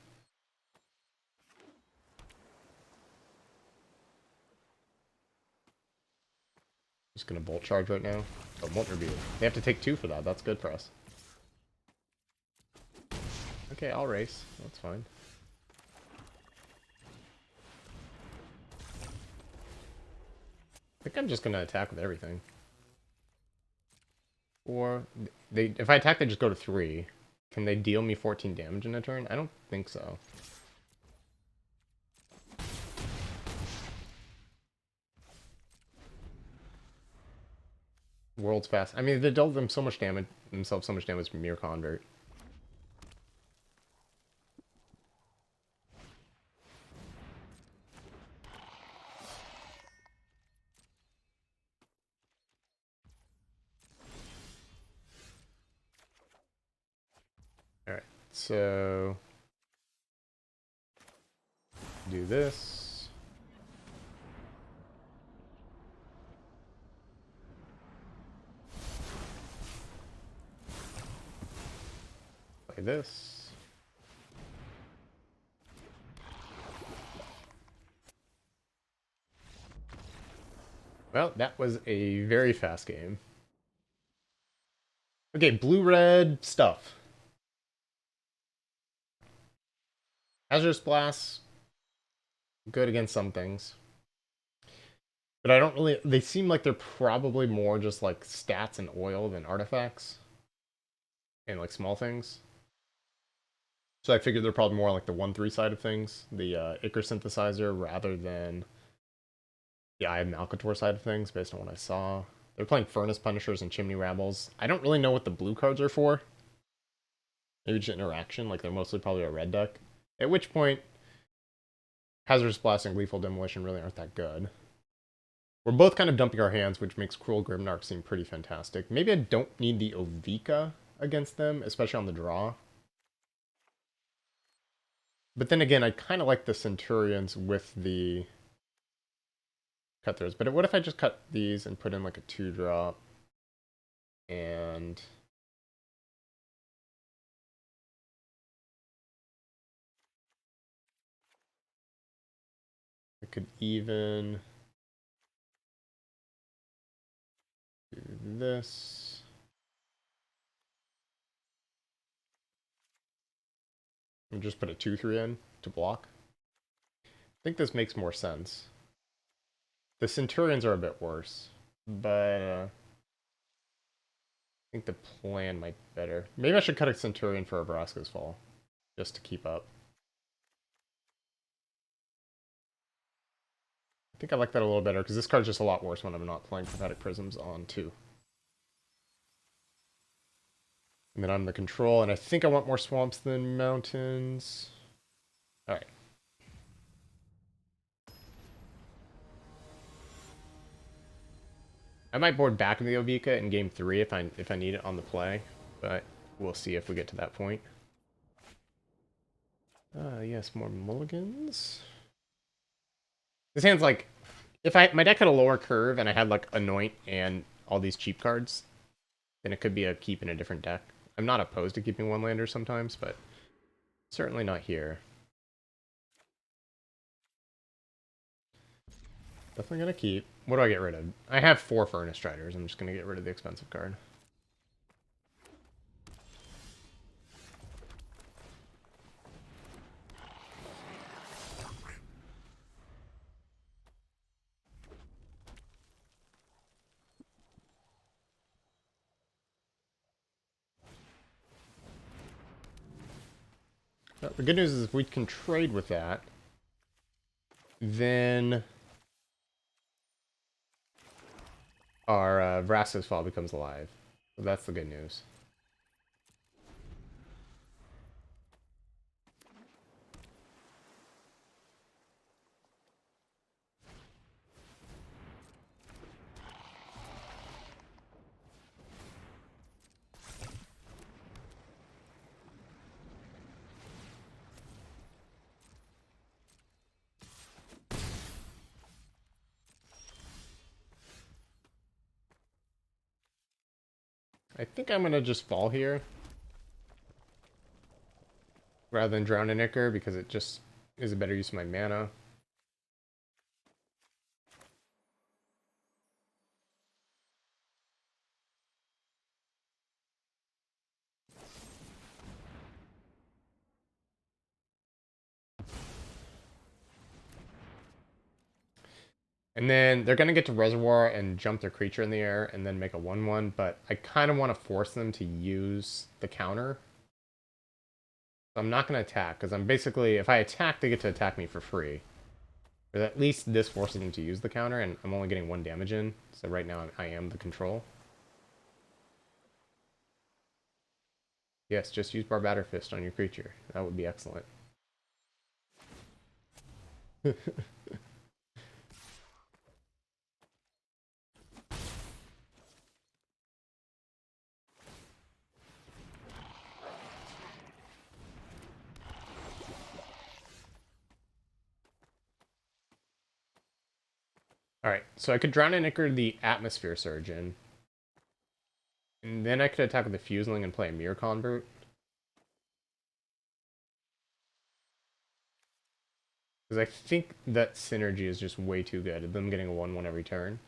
Just gonna Bolt Charge right now. Oh, Bolt Review. They have to take 2 for that. That's good for us. Okay, I'll race. That's fine. I think I'm just gonna attack with everything. Or if I attack, they just go to 3. Can they deal me 14 damage in a turn? I don't think so. World's fast. I mean, they dealt them so much damage, themselves so much damage from Mirror Convert. Alright, so... do this. Play this. Well, that was a very fast game. Okay, blue-red stuff. Hazardous Blast, good against some things. But I don't really... They seem like they're probably more just like stats and oil than artifacts. And like small things. So I figured they're probably more like the 1-3 side of things. The Ichor Synthesizer rather than the Eye of Malcator side of things, based on what I saw. They're playing Furnace Punishers and Chimney Rabbles. I don't really know what the blue cards are for. Maybe just interaction, like they're mostly probably a red deck. At which point, Hazardous Blast and Gleeful Demolition really aren't that good. We're both kind of dumping our hands, which makes Cruel Grimdark seem pretty fantastic. Maybe I don't need the Ovika against them, especially on the draw. But then again, I kind of like the Centurions with the Cutthroats. But what if I just cut these and put in like a 2-drop? And... I could even... do this. And just put a 2-3 in to block. I think this makes more sense. The Centurions are a bit worse, but I think the plan might be better. Maybe I should cut a Centurion for a Vraska's Fall, just to keep up. I think I like that a little better, because this card's just a lot worse when I'm not playing Prophetic Prisms on 2. And then I'm the control, and I think I want more swamps than mountains. Alright. I might board back in the Ovica in game 3 if I need it on the play, but we'll see if we get to that point. Yes, more mulligans. This hand's like, if my deck had a lower curve and I had like Anoint and all these cheap cards, then it could be a keep in a different deck. I'm not opposed to keeping one lander sometimes, but certainly not here. Definitely gonna keep. What do I get rid of? I have 4 Furnace Striders. I'm just gonna get rid of the expensive card. The good news is if we can trade with that, then our Vraska's Fall becomes alive. So that's the good news. I think I'm gonna just fall here rather than drown in Ichor because it just is a better use of my mana. And then they're going to get to Reservoir and jump their creature in the air and then make a 1/1, but I kind of want to force them to use the counter. So I'm not going to attack, because I'm basically, if I attack, they get to attack me for free. But at least this forces them to use the counter, and I'm only getting 1 damage in, so right now I am the control. Yes, just use Barbatter Fist on your creature. That would be excellent. Alright, so I could Drown in Ichor the Atmosphere Surgeon. And then I could attack with the Fuseling and play a Mirror Convert. Because I think that synergy is just way too good, them getting a 1/1 every turn.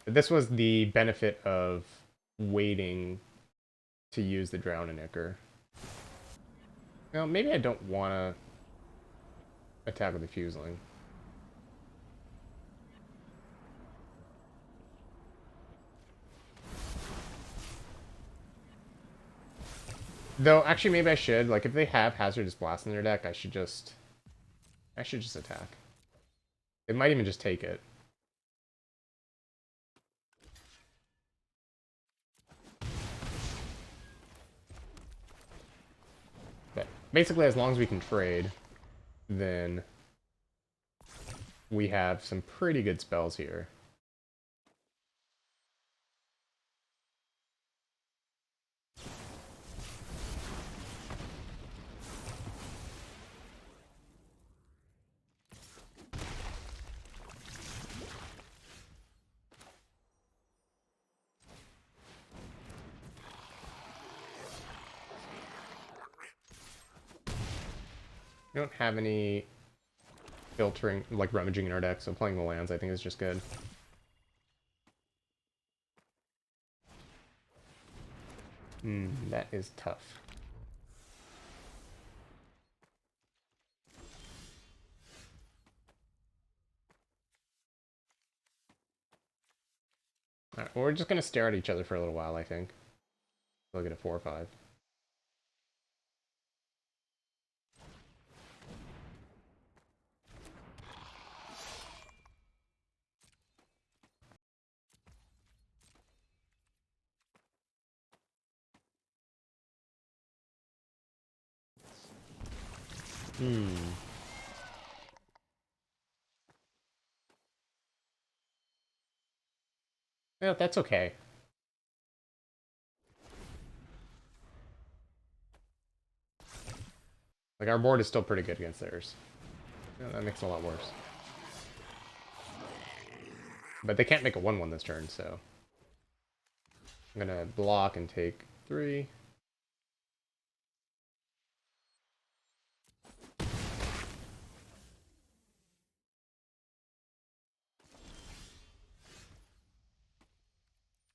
But this was the benefit of waiting to use the Drown in Ichor. Well, maybe I don't want to attack with the Fuseling. Though, actually, maybe I should. Like, if they have Hazardous Blast in their deck, I should just attack. They might even just take it. But basically, as long as we can trade, then we have some pretty good spells here. We don't have any filtering, like rummaging in our deck, so playing the lands I think is just good. That is tough. Alright, well, we're just gonna stare at each other for a little while, I think. We'll get a 4 or 5. Yeah, that's okay. Like, our board is still pretty good against theirs. Yeah, that makes it a lot worse. But they can't make a 1-1 this turn, so... I'm gonna block and take 3.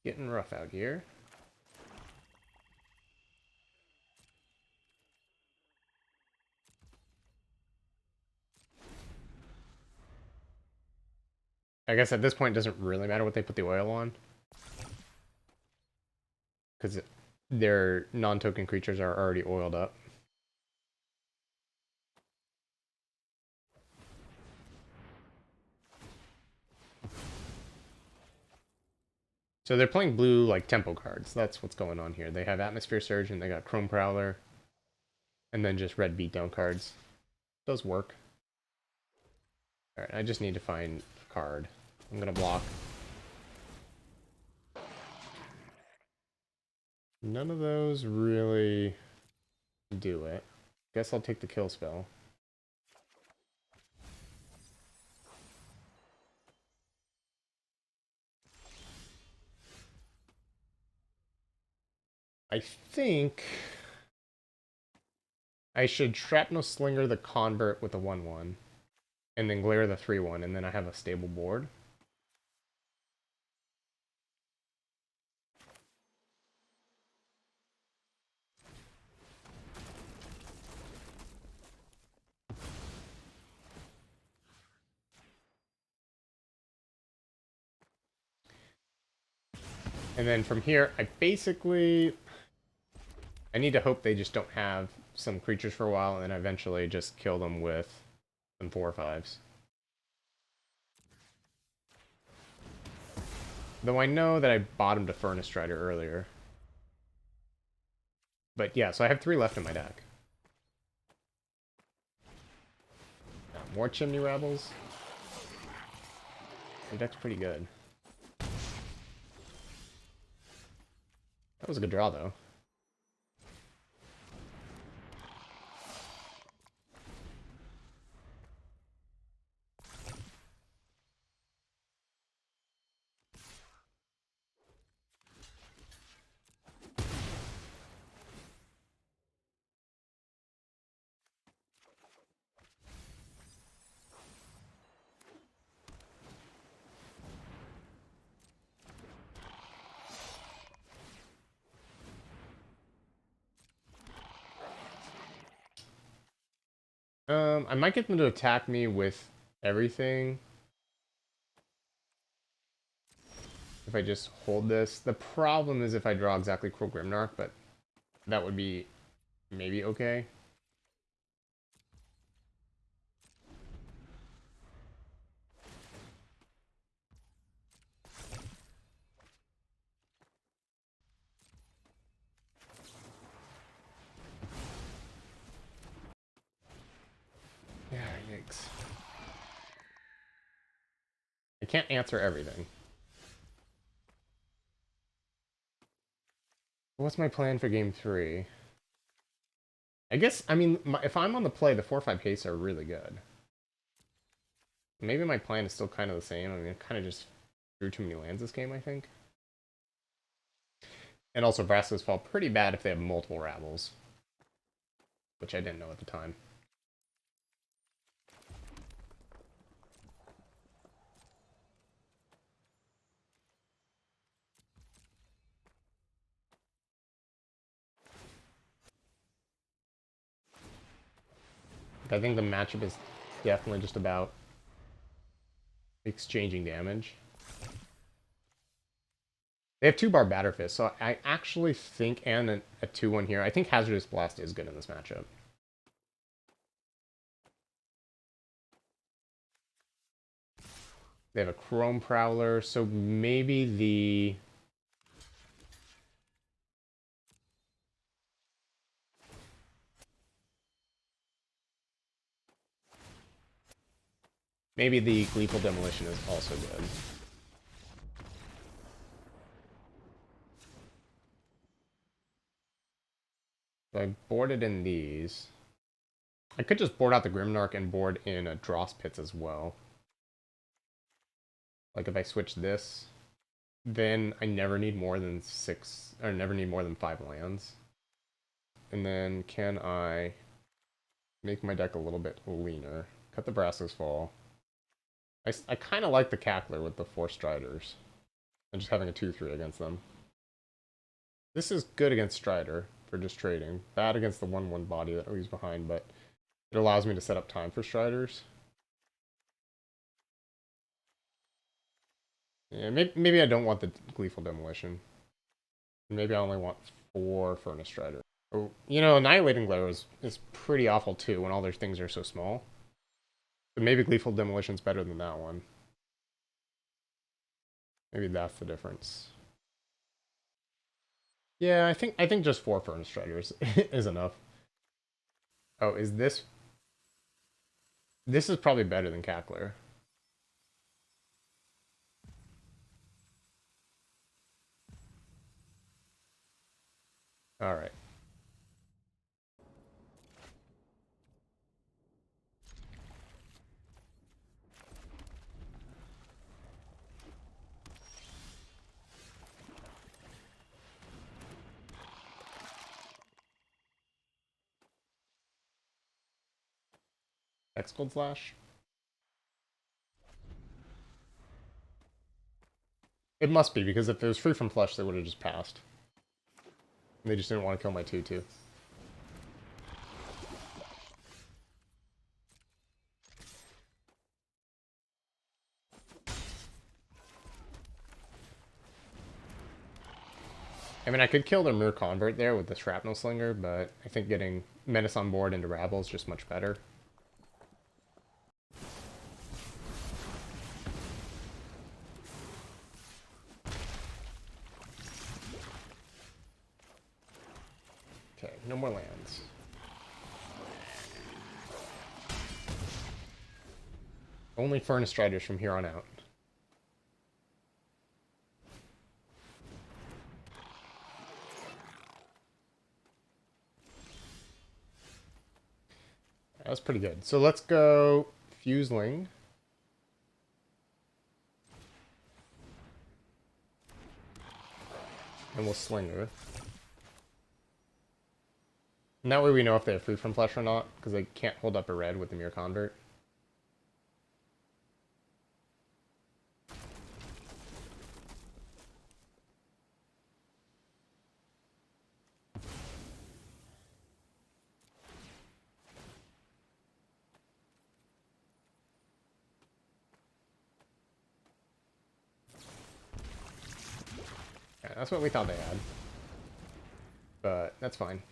Getting rough out here. I guess at this point it doesn't really matter what they put the oil on. Because their non-token creatures are already oiled up. So they're playing blue, like, tempo cards. That's what's going on here. They have Atmosphere Surge and they got Chrome Prowler. And then just red beatdown cards. Does work. Alright, I just need to find a card. I'm gonna block. None of those really do it. Guess I'll take the kill spell. I think I should Shrapnel Slinger the Convert with a 1-1. And then Glare the 3-1, and then I have a stable board. And then from here, I need to hope they just don't have some creatures for a while, and then eventually just kill them with some 4/5s. Though I know that I bottomed a Furnace Strider earlier. But yeah, so I have 3 left in my deck. More Chimney Rebels. Your deck's pretty good. That was a good draw, though. I might get them to attack me with everything. If I just hold this. The problem is if I draw exactly Cruel Grimnark, but that would be maybe okay. Yeah, yikes. I can't answer everything. What's my plan for game 3? I guess, I mean, if I'm on the play, the 4/5 haste are really good. Maybe my plan is still kind of the same. I mean, I kind of just drew too many lands this game, I think. And also, Brassos fall pretty bad if they have multiple Rabbles. Which I didn't know at the time. I think the matchup is definitely just about exchanging damage. They have 2 Barbatter Fists, so I actually think, and a 2/1 here, I think Hazardous Blast is good in this matchup. They have a Chrome Prowler, so maybe the... Maybe the Gleeful Demolition is also good. So I boarded in these. I could just board out the Grimnark and board in a Dross Pits as well. Like if I switch this, then I never need more than 6, or never need more than 5 lands. And then can I make my deck a little bit leaner? Cut the Brass's Fall. I kind of like the Cackler with the 4 Striders. And just having a 2-3 against them. This is good against Strider for just trading. Bad against the 1-1 body that leaves behind, but it allows me to set up time for Striders. Yeah, maybe I don't want the Gleeful Demolition. Maybe I only want 4 Furnace Striders. Oh, you know, Annihilating Glare is pretty awful too when all their things are so small. But maybe Gleeful Demolition's better than that one. Maybe that's the difference. Yeah, I think just 4 Furnace Striders is enough. Oh, is this... This is probably better than Cackler. Alright. X-Cold Slash? It must be, because if it was free from flush, they would have just passed. They just didn't want to kill my 2-2. I mean, I could kill their Mirror Convert there with the Shrapnel Slinger, but I think getting Menace on board into Rabble is just much better. Okay, no more lands. Only Furnace Striders from here on out. That was pretty good. So let's go Fuseling. And we'll Slinger. And that way we know if they have free from flesh or not, because they can't hold up a red with the Mirror Convert. Yeah, that's what we thought they had. But that's fine.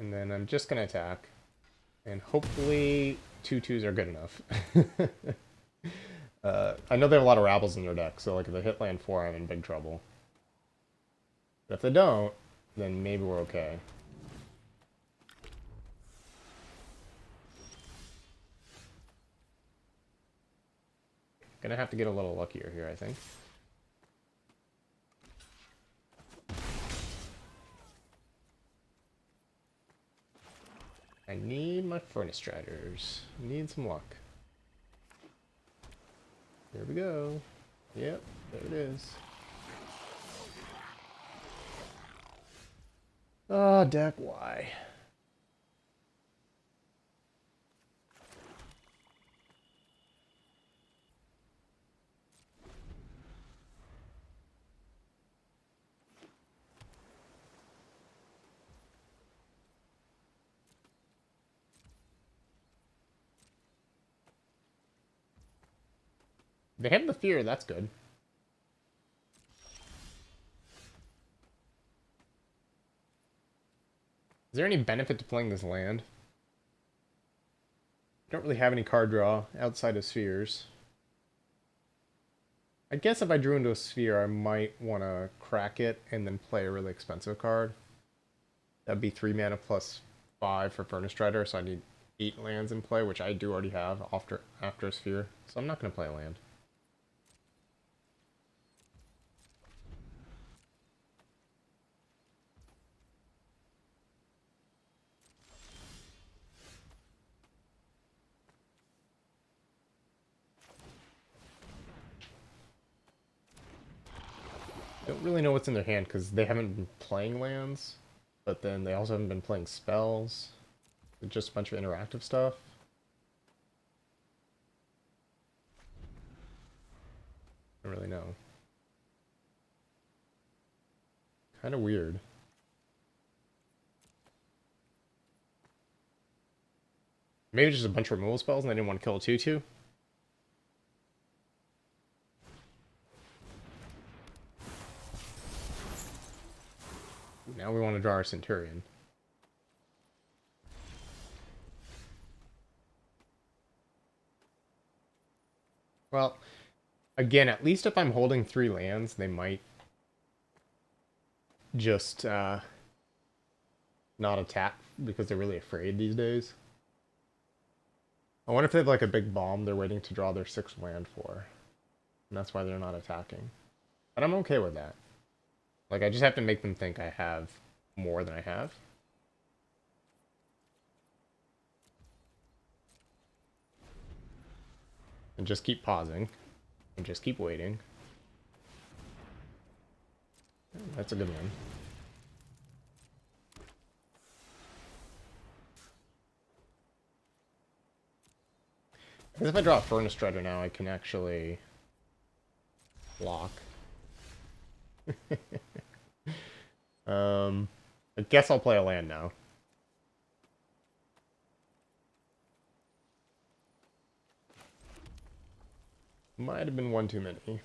And then I'm just going to attack. And hopefully 2/2s are good enough. I know they have a lot of Rabbles in their deck, so like if they hit land 4, I'm in big trouble. But if they don't, then maybe we're okay. Gonna have to get a little luckier here, I think. I need my Furnace Striders. Need some luck. Here we go. Yep, there it is. Oh, deck, why? They have the fear, that's good. Is there any benefit to playing this land? I don't really have any card draw outside of spheres. I guess if I drew into a sphere, I might want to crack it and then play a really expensive card. That'd be 3 mana plus 5 for Furnace Strider, so I need 8 lands in play, which I do already have after a sphere. So I'm not going to play a land. Don't really know what's in their hand because they haven't been playing lands, but then they also haven't been playing spells. It's just a bunch of interactive stuff. I don't really know. Kind of weird. Maybe just a bunch of removal spells and they didn't want to kill a 2/2. Now we want to draw our Centurion. Well, again, at least if I'm holding 3 lands, they might just not attack because they're really afraid these days. I wonder if they have like a big bomb they're waiting to draw their 6th land for. And that's why they're not attacking. But I'm okay with that. Like, I just have to make them think I have more than I have. And just keep pausing. And just keep waiting. That's a good one. Because if I draw a Furnace Strider now, I can actually block. I guess I'll play a land now. Might have been one too many.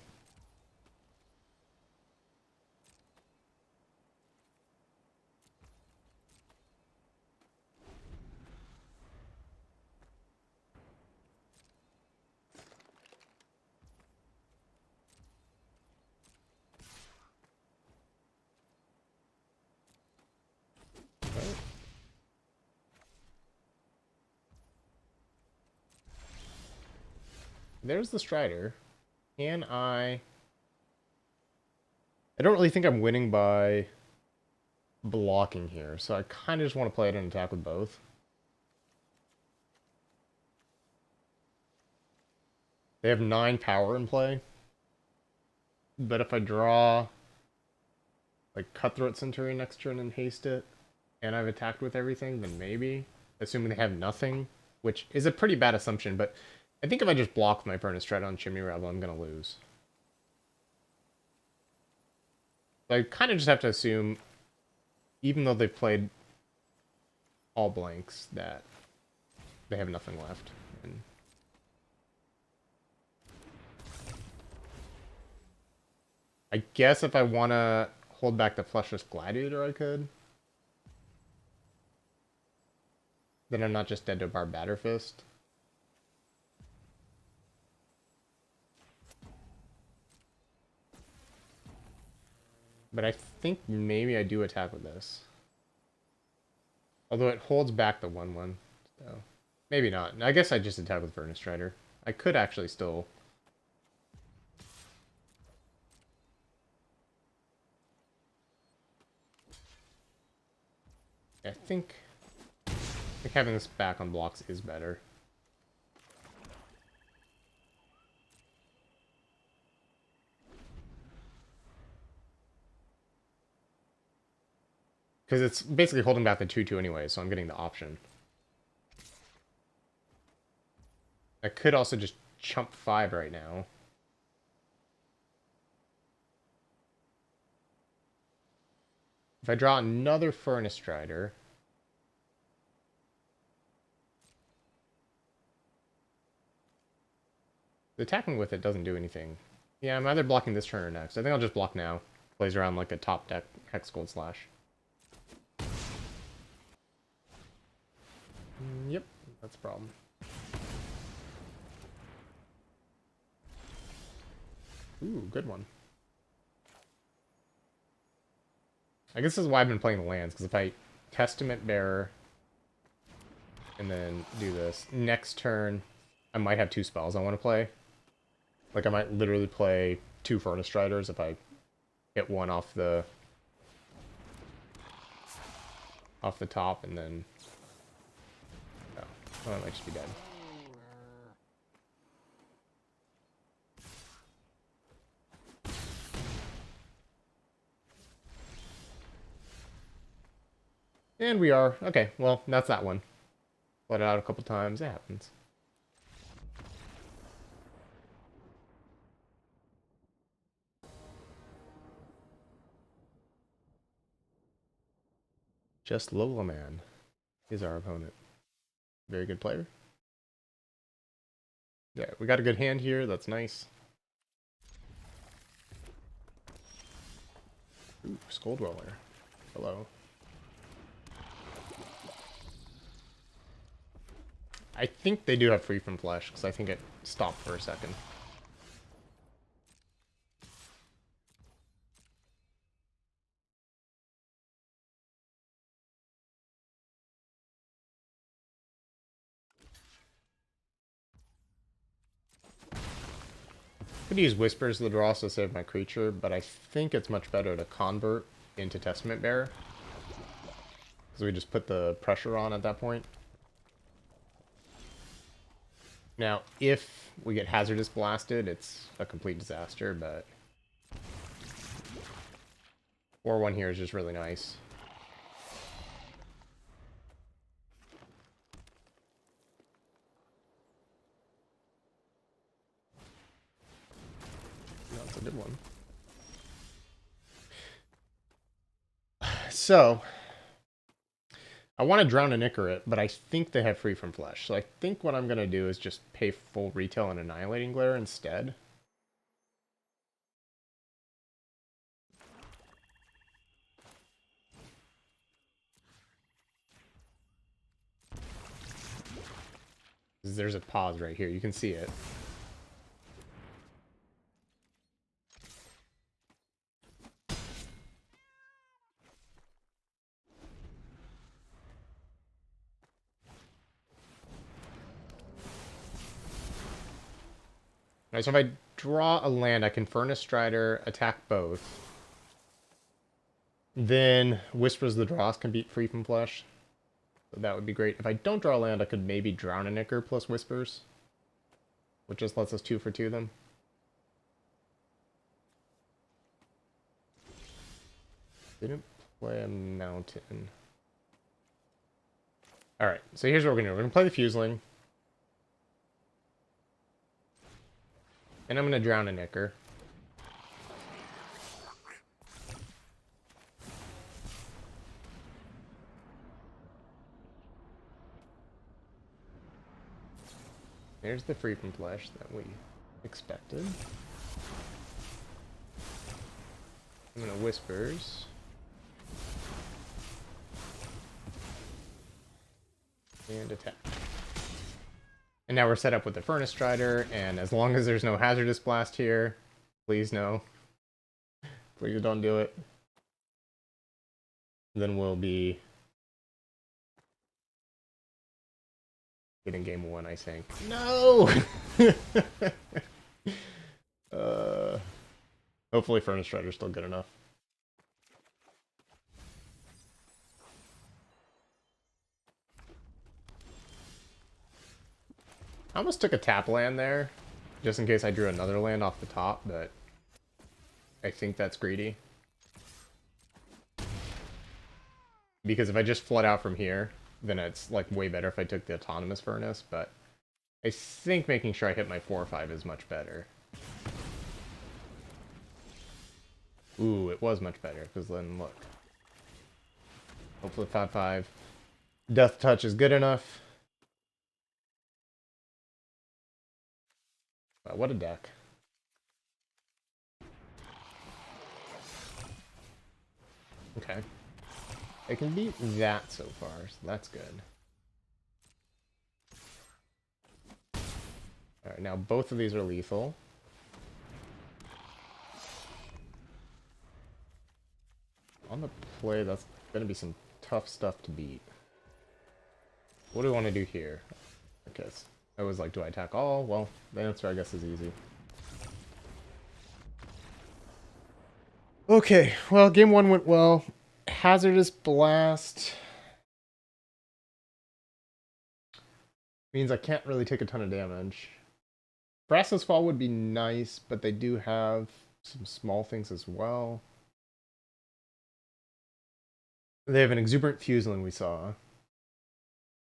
There's the Strider. Can I don't really think I'm winning by blocking here, so I kind of just want to play it and attack with both. They have 9 power in play. But if I draw like Cutthroat Centurion next turn and haste it, and I've attacked with everything, then maybe. Assuming they have nothing, which is a pretty bad assumption, but I think if I just block my Furnace Strider on Chimney Rebel, I'm going to lose. So I kind of just have to assume, even though they've played all blanks, that they have nothing left. And I guess if I want to hold back the Fleshless Gladiator, I could. Then I'm not just dead to a Barbatter Fist. But I think maybe I do attack with this. Although it holds back the 1/1. So maybe not. I guess I just attack with Furnace Strider. I could actually still... I think having this back on blocks is better. Because it's basically holding back the 2/2 anyway, so I'm getting the option. I could also just chump 5 right now. If I draw another Furnace Strider... The attacking with it doesn't do anything. Yeah, I'm either blocking this turn or next. I think I'll just block now. Plays around like a top deck Hex Gold Slash. Yep, that's a problem. Ooh, good one. I guess this is why I've been playing the lands, because if I Testament Bearer and then do this, next turn I might have 2 spells I want to play. Like, I might literally play 2 Furnace Striders if I hit one off the top, and then... Oh, I might just be dead. And we are. Okay, well, that's that one. Let it out a couple times. It happens. Just Lola Man is our opponent. Very good player. Yeah, we got a good hand here. That's nice. Ooh, Skull Dweller. Hello. I think they do have free from flesh, because I think it stopped for a second. Could use Whispers of the Dross to save my creature, but I think it's much better to convert into Testament Bearer. Because we just put the pressure on at that point. Now, if we get Hazardous Blasted, it's a complete disaster, but 4-1 here is just really nice. That's a good one. So, I want to Drown and Icarit, but I think they have free from flesh. So I think what I'm going to do is just pay full retail and Annihilating Glare instead. There's a pause right here. You can see it. Alright, so if I draw a land, I can Furnace Strider, attack both. Then Whispers of the Dross can beat free from flesh. So that would be great. If I don't draw a land, I could maybe Drown a Nicker plus Whispers. Which just lets us 2 for 2 them. Didn't play a mountain. Alright, so here's what we're going to do. We're going to play the Fuseling. And I'm going to Drown a Nicker. There's the free from flesh that we expected. I'm going to Whispers. And attack. And now we're set up with the Furnace Strider, and as long as there's no Hazardous Blast here, please no. Please don't do it. Then we'll be getting game 1, I think. No! Hopefully Furnace Strider's still good enough. I almost took a tap land there, just in case I drew another land off the top, but I think that's greedy. Because if I just flood out from here, then it's like way better if I took the Autonomous Furnace, but I think making sure I hit my 4 or 5 is much better. Ooh, it was much better, because then look. Hopefully 5/5. Death Touch is good enough. Wow, what a deck. Okay. I can beat that so far, so that's good. Alright, now both of these are lethal. On the play, that's going to be some tough stuff to beat. What do we want to do here? Okay, I was like, do I attack all? Well, the answer, I guess, is easy. Okay, well, game 1 went well. Hazardous Blast means I can't really take a ton of damage. Brassless Fall would be nice, but they do have some small things as well. They have an exuberant fuseling we saw.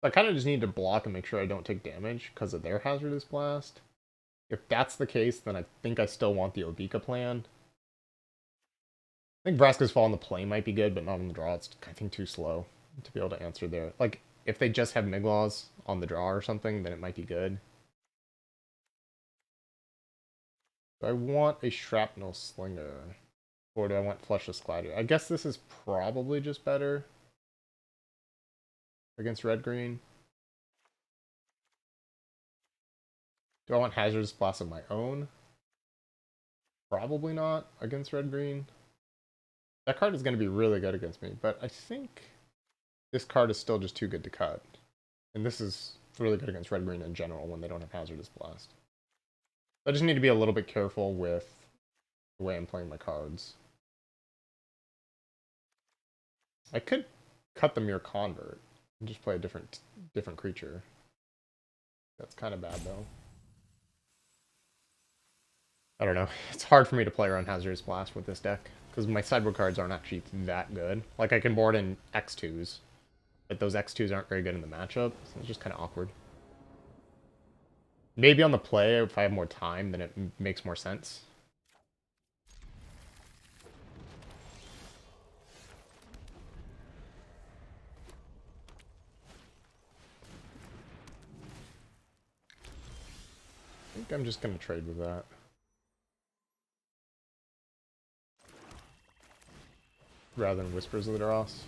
I kind of just need to block and make sure I don't take damage because of their hazardous blast. If that's the case, then I think I still want the Ovika plan. I think Vraska's Fall on the play might be good, but not on the draw. It's, I think, too slow to be able to answer there. Like, if they just have Miglaws on the draw or something, then it might be good. Do I want a Shrapnel Slinger? Or do I want Fleshless Glider? I guess this is probably just better against red-green. Do I want Hazardous Blast of my own? Probably not against red-green. That card is going to be really good against me, but I think this card is still just too good to cut. And this is really good against red-green in general when they don't have Hazardous Blast. I just need to be a little bit careful with the way I'm playing my cards. I could cut the Mirror Convert and just play a different creature. That's kind of bad, though. I don't know. It's hard for me to play around Hazardous Blast with this deck, because my sideboard cards aren't actually that good. Like, I can board in X2s, but those X2s aren't very good in the matchup, so it's just kind of awkward. Maybe on the play, if I have more time, then it makes more sense. I think I'm just going to trade with that. Rather than Whispers of the Dross.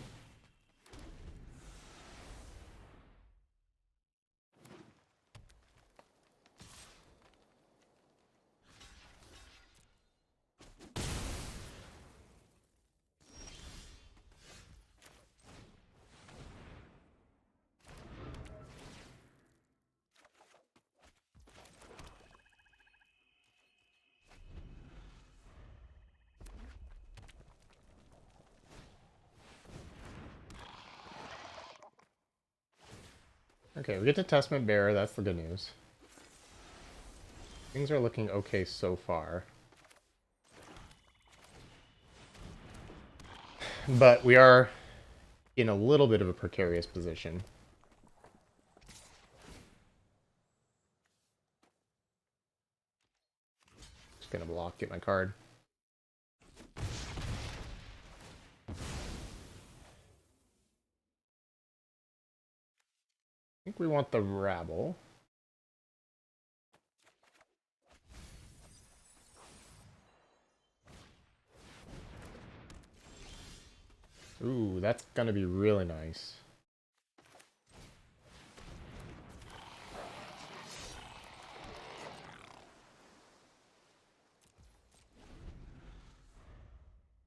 Okay, we get to Testament Bearer, that's the good news. Things are looking okay so far. But we are in a little bit of a precarious position. Just gonna block, get my card. I think we want the Rabble. Ooh, that's gonna be really nice.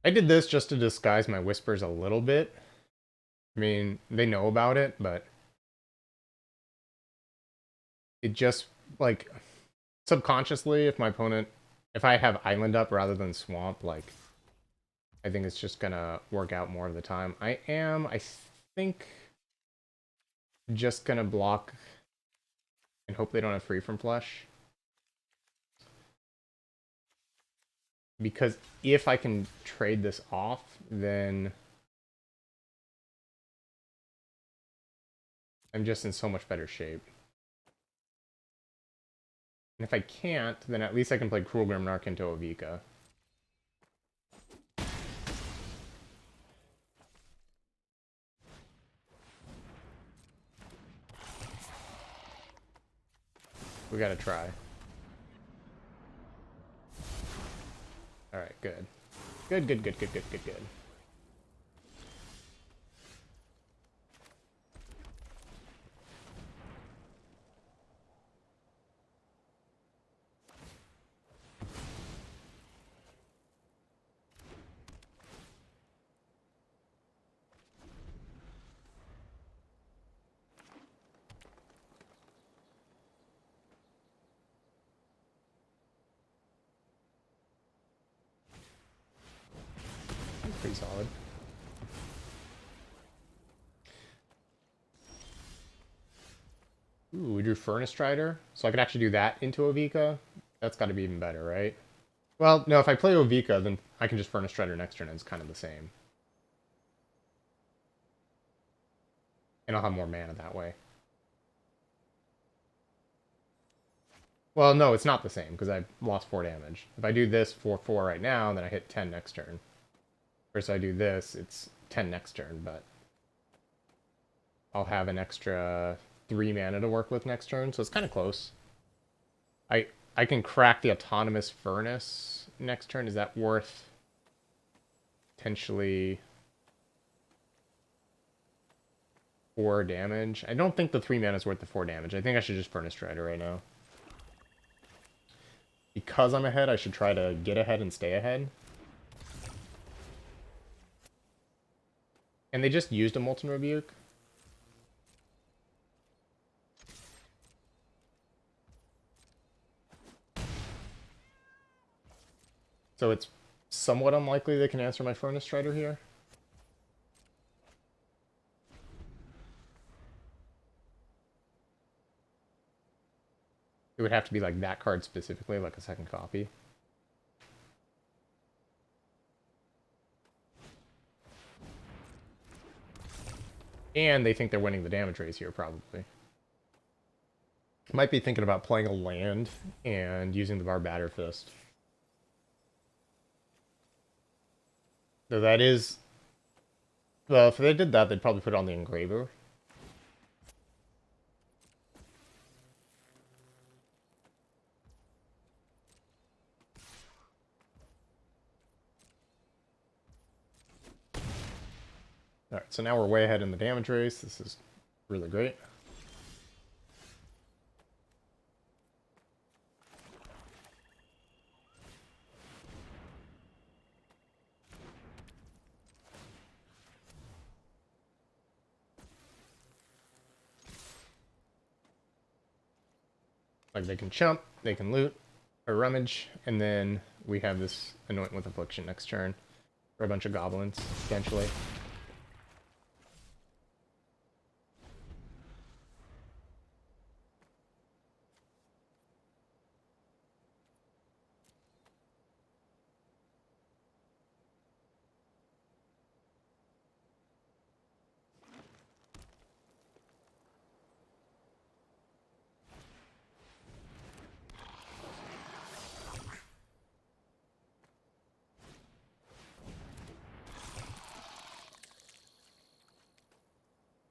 I did this just to disguise my Whispers a little bit. I mean, they know about it, but it just, like, subconsciously, if my opponent, if I have Island up rather than Swamp, like, I think it's just gonna work out more of the time. I think, just gonna block and hope they don't have Free from Flesh. Because if I can trade this off, then I'm just in so much better shape. And if I can't, then at least I can play Cruel Grimnark into Ovika. We gotta try. Alright, good. Good, good, good, good, good, good, good. Pretty solid. Ooh, we drew Furnace Strider, so I could actually do that into Ovika. That's got to be even better, right? Well, no, if I play Ovika, then I can just Furnace Strider next turn, and it's kind of the same. And I'll have more mana that way. Well, no, it's not the same, because I lost 4 damage. If I do this for 4 right now, then I hit 10 next turn. First I do this, it's 10 next turn, but I'll have an extra 3 mana to work with next turn, so it's kind of close. I can crack the autonomous furnace next turn. Is that worth potentially 4 damage? I don't think the 3 mana is worth the 4 damage. I think I should just Furnace Strider right now. Because I'm ahead, I should try to get ahead and stay ahead. And they just used a Molten Rebuke. So it's somewhat unlikely they can answer my Furnace Strider here. It would have to be like that card specifically, like a second copy. And they think they're winning the damage race here, probably. Might be thinking about playing a land and using the Barbatter Fist. So that is... Well, if they did that, they'd probably put it on the Engraver. Alright, so now we're way ahead in the damage race. This is really great. Like, they can chump, they can loot, or rummage, and then we have this Anoint with Affliction next turn. For a bunch of goblins, potentially.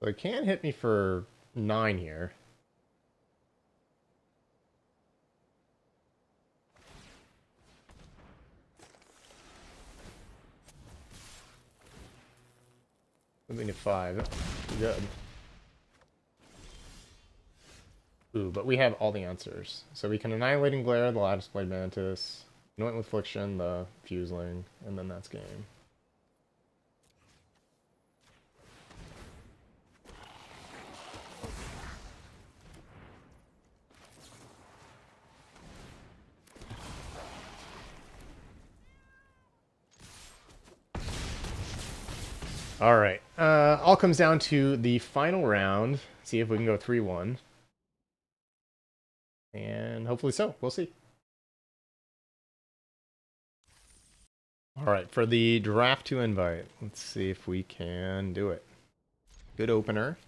So it can hit me for 9 here. Moving to 5. That's good. Ooh, but we have all the answers. So we can Annihilating Glare, the Lattice Blade Mantis, Anoint with Affliction, the Fuseling, and then that's game. All right. All comes down to the final round. See if we can go 3-1. And hopefully so. We'll see. All right. For the draft to invite, let's see if we can do it. Good opener.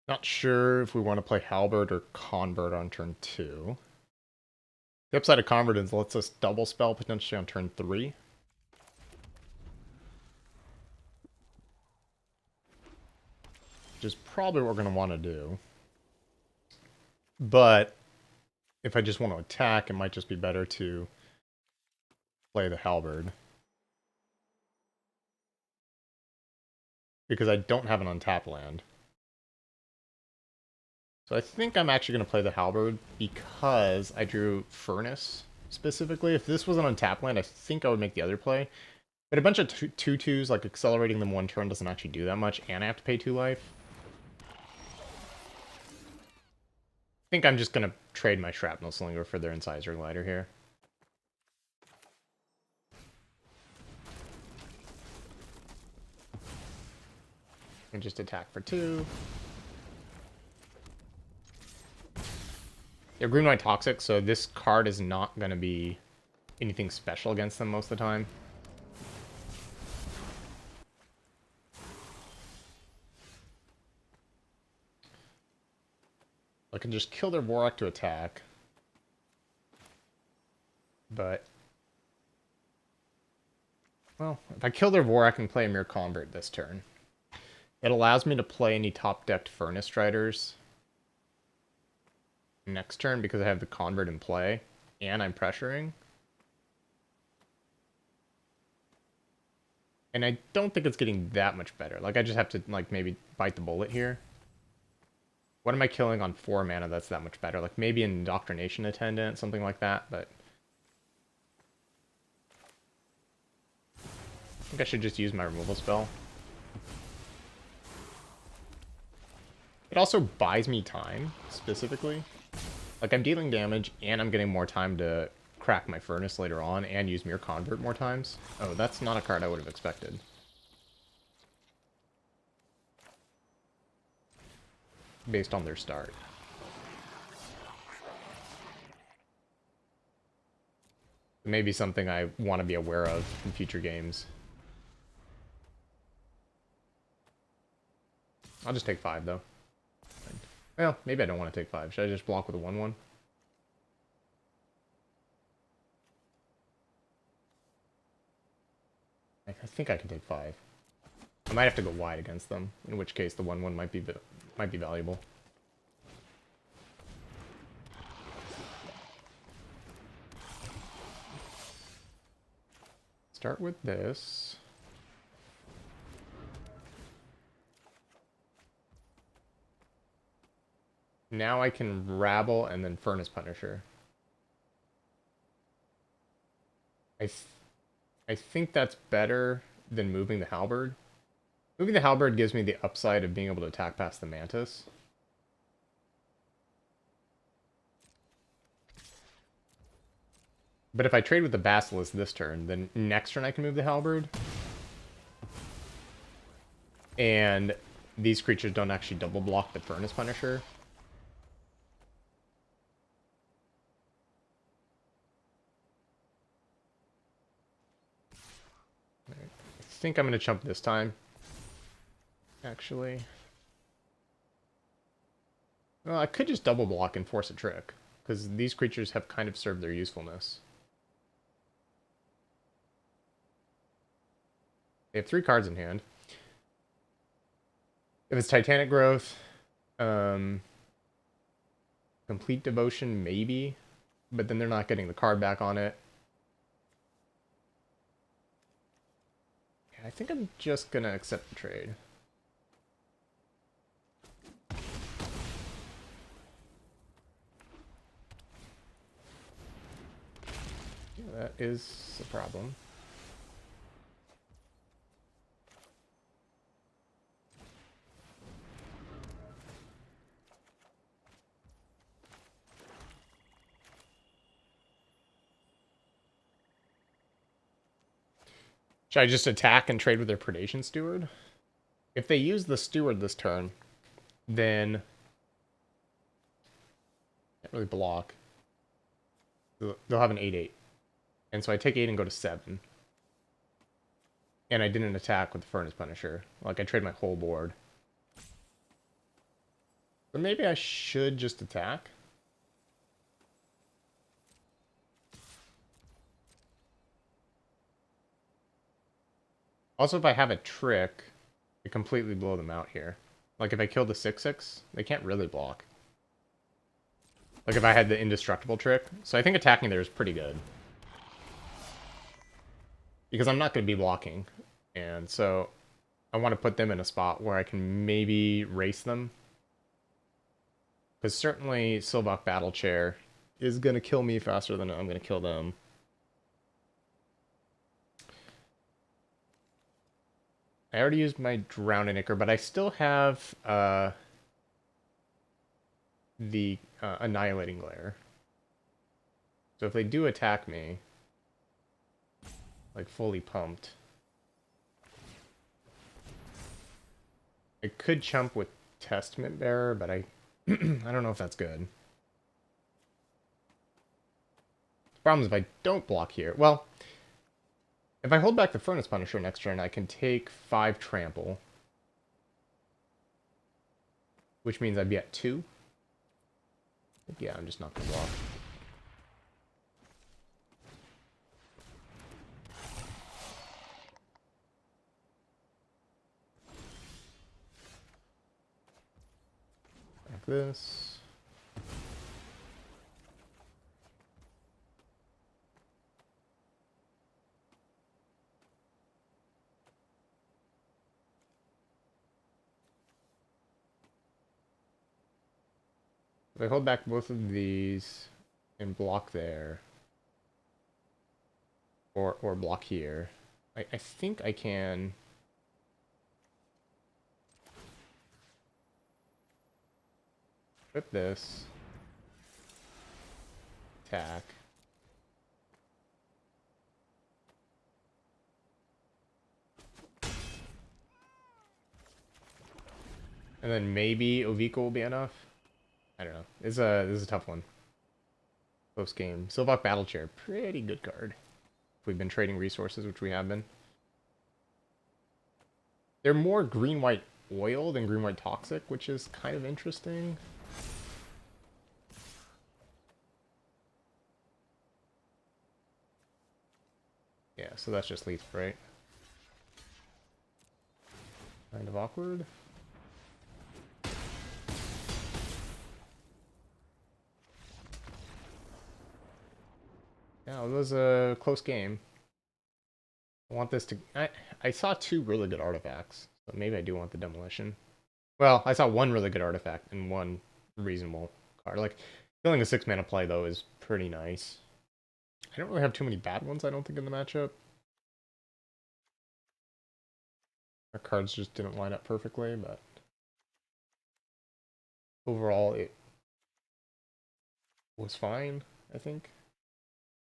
Not sure if we want to play Halberd or Convert on turn 2. The upside of Convert is lets us double spell potentially on turn 3. Which is probably what we're going to want to do. But if I just want to attack, it might just be better to play the Halberd. Because I don't have an untapped land. So I think I'm actually going to play the Halberd because I drew Furnace specifically. If this was an untapped land, I think I would make the other play. But a bunch of 2/2s, like accelerating them 1 turn, doesn't actually do that much, and I have to pay 2 life. I think I'm just going to trade my Shrapnel Slinger for their Incisor Glider here. And just attack for 2. They're Green White Toxic, so this card is not going to be anything special against them most of the time. can just kill their Warlock to attack. But... well, if I kill their Warlock and play a Mere Convert this turn, it allows me to play any top-decked Furnace Striders next turn because I have the Convert in play, and I'm pressuring. And I don't think it's getting that much better. Like, I just have to, like, maybe bite the bullet here. What am I killing on 4 mana that's that much better? Like, maybe an Indoctrination Attendant, something like that, but... I think I should just use my removal spell. It also buys me time, specifically. Like, I'm dealing damage, and I'm getting more time to crack my Furnace later on, and use Mere Convert more times. Oh, that's not a card I would have expected. Based on their start. Maybe something I want to be aware of in future games. I'll just take 5, though. Well, maybe I don't want to take 5. Should I just block with a 1/1? I think I can take 5. I might have to go wide against them, in which case the 1/1 might be valuable. Start with this. Now I can Rabble and then Furnace Punisher. I think that's better than moving the Halberd. Moving the Halberd gives me the upside of being able to attack past the Mantis. But if I trade with the Basilisk this turn, then next turn I can move the Halberd. And these creatures don't actually double block the Furnace Punisher. I think I'm going to chump this time. Actually. Well, I could just double block and force a trick, because these creatures have kind of served their usefulness. They have 3 cards in hand. If it's Titanic Growth, Complete Devotion, maybe, but then they're not getting the card back on it. Yeah, I think I'm just gonna accept the trade. Yeah, that is a problem. Should I just attack and trade with their Predation Steward? If they use the Steward this turn, then... can't really block. They'll have an 8/8. And so I take 8 and go to 7. And I didn't attack with the Furnace Punisher. Like, I trade my whole board. But maybe I should just attack. Also, if I have a trick, I completely blow them out here. Like, if I kill the 6/6, they can't really block. Like, if I had the indestructible trick. So I think attacking there is pretty good. Because I'm not going to be blocking. And so I want to put them in a spot where I can maybe race them. Because certainly Sylvok Battle Chair is going to kill me faster than I'm going to kill them. I already used my Drowning Ichor, but I still have the Annihilating Glare. So if they do attack me, like fully pumped, I could chump with Testament Bearer, but I don't know if that's good. The problem is if I don't block here, well, if I hold back the Furnace Punisher next turn, I can take 5 Trample. Which means I'd be at 2. Yeah, I'm just not gonna block. Like this. If I hold back both of these and block there, or block here, I think I can. Rip this. Attack. And then maybe Oviko will be enough. I don't know. This is a tough one. Close game. Silvok Battle Chair. Pretty good card. If we've been trading resources, which we have been. They're more green-white oil than green-white toxic, which is kind of interesting. Yeah, so that's just lethal, right? Kind of awkward. Yeah, it was a close game. I want this to... I saw 2 really good artifacts, so maybe I do want the demolition. Well, I saw 1 really good artifact and 1 reasonable card. Like, killing a 6-mana play, though, is pretty nice. I don't really have too many bad ones, I don't think, in the matchup. Our cards just didn't line up perfectly, but... overall, it was fine, I think.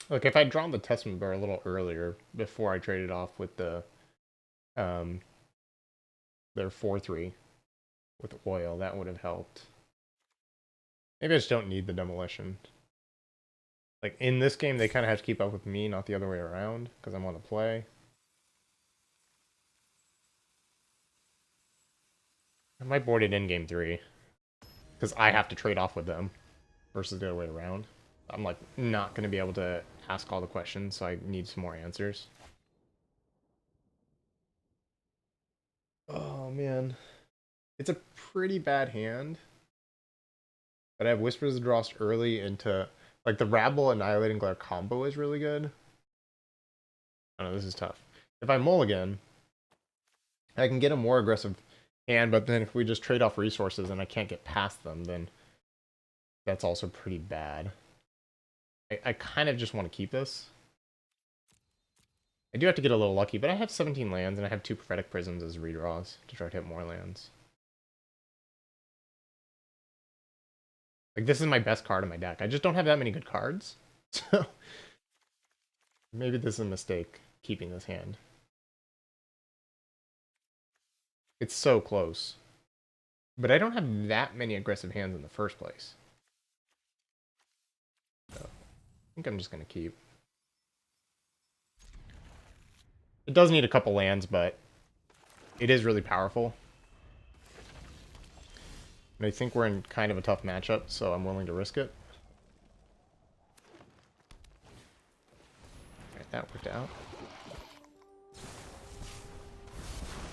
Look, if I'd drawn the Testament Bearer a little earlier, before I traded off with the... their 4-3 with oil, that would have helped. Maybe I just don't need the demolition. Like, in this game, they kind of have to keep up with me, not the other way around, because I'm on the play. I might board it in game 3, because I have to trade off with them, versus the other way around. I'm, like, not going to be able to ask all the questions, so I need some more answers. Oh, man. It's a pretty bad hand. But I have Whispers of Drost early into... like, the Rabble Annihilating Glare combo is really good. I don't know, this is tough. If I mulligan, I can get a more aggressive hand, but then if we just trade off resources and I can't get past them, then that's also pretty bad. I kind of just want to keep this. I do have to get a little lucky, but I have 17 lands, and I have 2 Prophetic Prisms as redraws to try to hit more lands. Like, this is my best card in my deck. I just don't have that many good cards. So, maybe this is a mistake, keeping this hand. It's so close. But I don't have that many aggressive hands in the first place. So, I think I'm just going to keep. It does need a couple lands, but it is really powerful. And I think we're in kind of a tough matchup, so I'm willing to risk it. Alright, that worked out.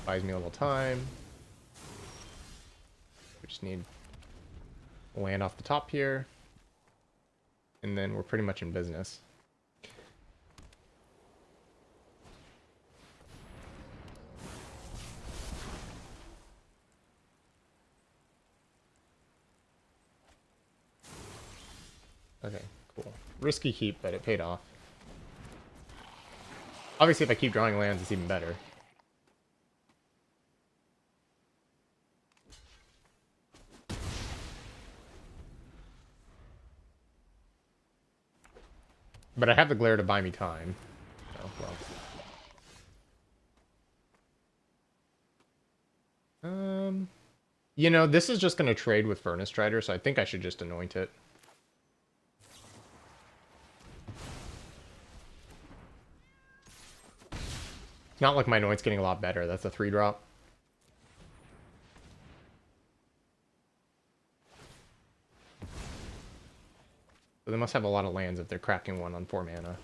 Buys me a little time. We just need a land off the top here. And then we're pretty much in business. Okay, cool. Risky keep, but it paid off. Obviously, if I keep drawing lands, it's even better. But I have the glare to buy me time. Oh, well. You know, this is just going to trade with Furnace Strider, so I think I should just anoint it. It's not like my anoint's getting a lot better. That's a 3-drop. So they must have a lot of lands if they're cracking one on 4 mana.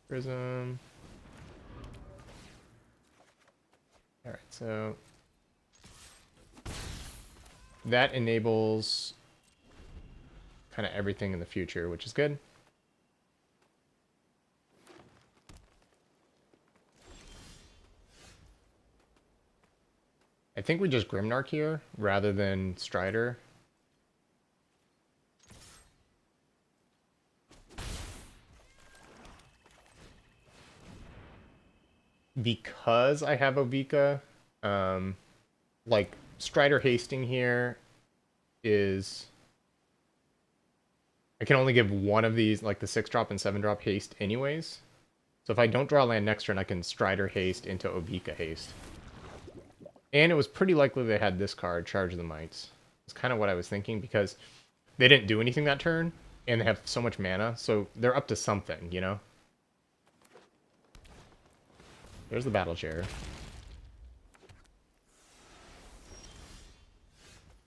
Prism. Alright, so that enables kind of everything in the future, which is good. I think we just Grimnark here rather than Strider. Because I have Ovika, like Strider hasting here is... I can only give one of these, like the 6-drop and 7-drop haste anyways. So if I don't draw land next turn, I can Strider haste into Ovika haste. And it was pretty likely they had this card, Charge of the Mites. It's kind of what I was thinking, because they didn't do anything that turn, and they have so much mana, so they're up to something, you know? There's the Battle Chair.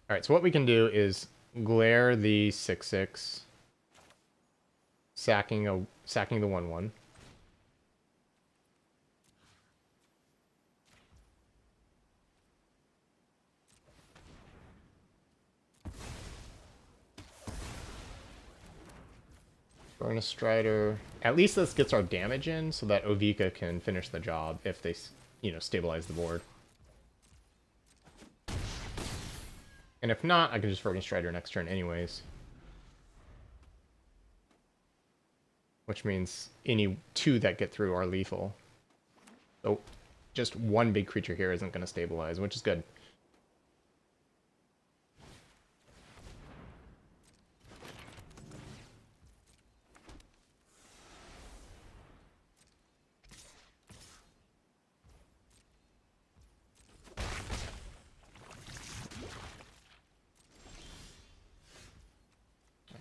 Alright, so what we can do is glare the 6/6, sacking the 1/1. Furnace Strider. At least this gets our damage in so that Ovika can finish the job if they, you know, stabilize the board. And if not, I can just Furnace Strider next turn anyways. Which means any 2 that get through are lethal. So just one big creature here isn't going to stabilize, which is good.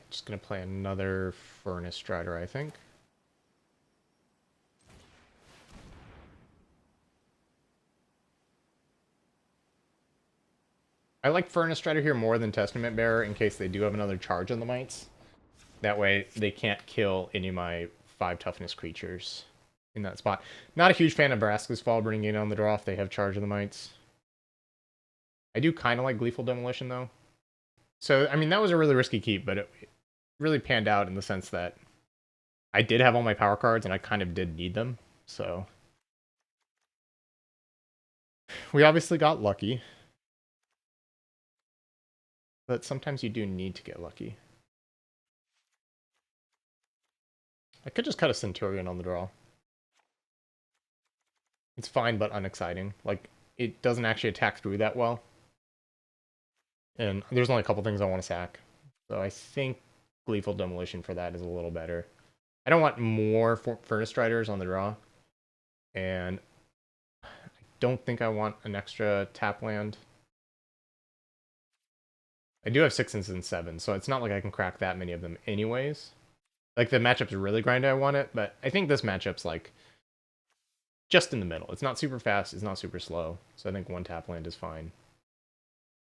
Just going to play another Furnace Strider, I think. I like Furnace Strider here more than Testament Bearer in case they do have another charge on the Mites. That way they can't kill any of my 5 toughness creatures in that spot. Not a huge fan of Vraska's Fall bringing in on the draw if they have charge of the Mites. I do kind of like Gleeful Demolition, though. So, I mean, that was a really risky keep, but it really panned out in the sense that I did have all my power cards, and I kind of did need them, so... We obviously got lucky. But sometimes you do need to get lucky. I could just cut a Centurion on the draw. It's fine, but unexciting. Like, it doesn't actually attack through that well. And there's only a couple things I want to sack. So I think Gleeful Demolition for that is a little better. I don't want more Furnace Striders on the draw. And I don't think I want an extra tap land. I do have 6s and 7s, so it's not like I can crack that many of them anyways. Like, the matchup's really grindy, I want it, but I think this matchup's, like, just in the middle. It's not super fast, it's not super slow, so I think 1 tap land is fine.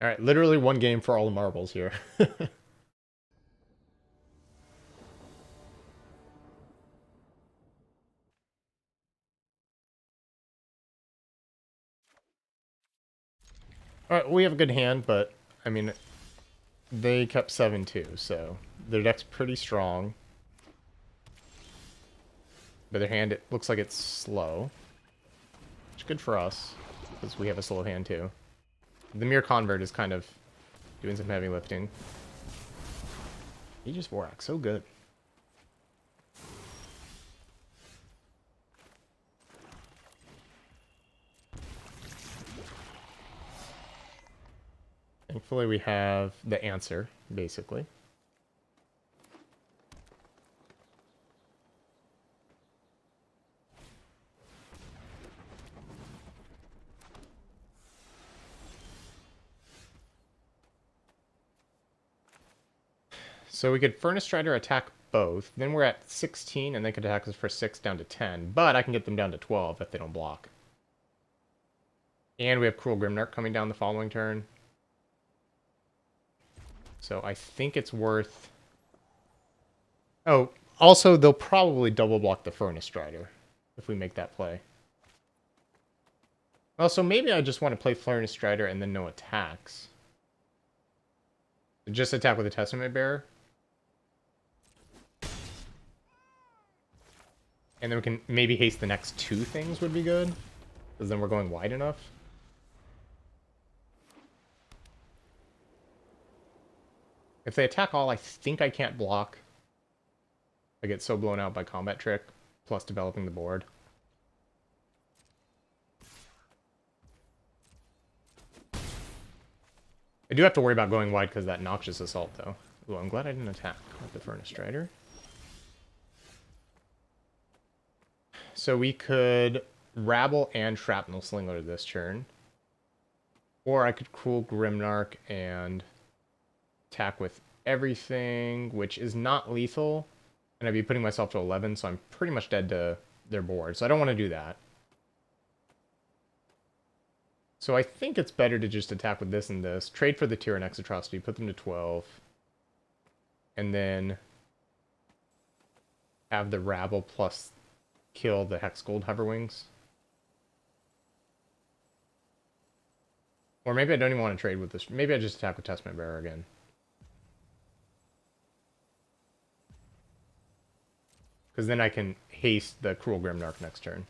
Alright, literally 1 game for all the marbles here. Alright, we have a good hand, but, I mean, they kept 7-2, so their deck's pretty strong. But their hand, it looks like it's slow. Which is good for us, because we have a slow hand too. The Mirror Convert is kind of doing some heavy lifting. Aegis Vorax, so good. Thankfully we have the answer, basically. So we could Furnace Strider attack both. Then we're at 16, and they could attack us for 6 down to 10. But I can get them down to 12 if they don't block. And we have Cruel Grimnark coming down the following turn. So I think it's worth Oh, also, they'll probably double block the Furnace Strider if we make that play. Well, so maybe I just want to play Furnace Strider and then no attacks. Just attack with a Testament Bearer. And then we can maybe haste the next two things would be good. Because then we're going wide enough. If they attack all, I think I can't block. I get so blown out by Combat Trick, plus developing the board. I do have to worry about going wide because of that Noxious Assault, though. Ooh, I'm glad I didn't attack with the Furnace Strider. So we could Rabble and Shrapnel Slinger this turn. Or I could Cruel Grimnark and attack with everything, which is not lethal. And I'd be putting myself to 11, so I'm pretty much dead to their board. So I don't want to do that. So I think it's better to just attack with this and this. Trade for the Tyrannex Atrocity, put them to 12. And then have the Rabble plus kill the Hexgold Hoverwings. Or maybe I don't even want to trade with this. Maybe I just attack with Testament Bearer again. Because then I can haste the Cruel Grimnark next turn.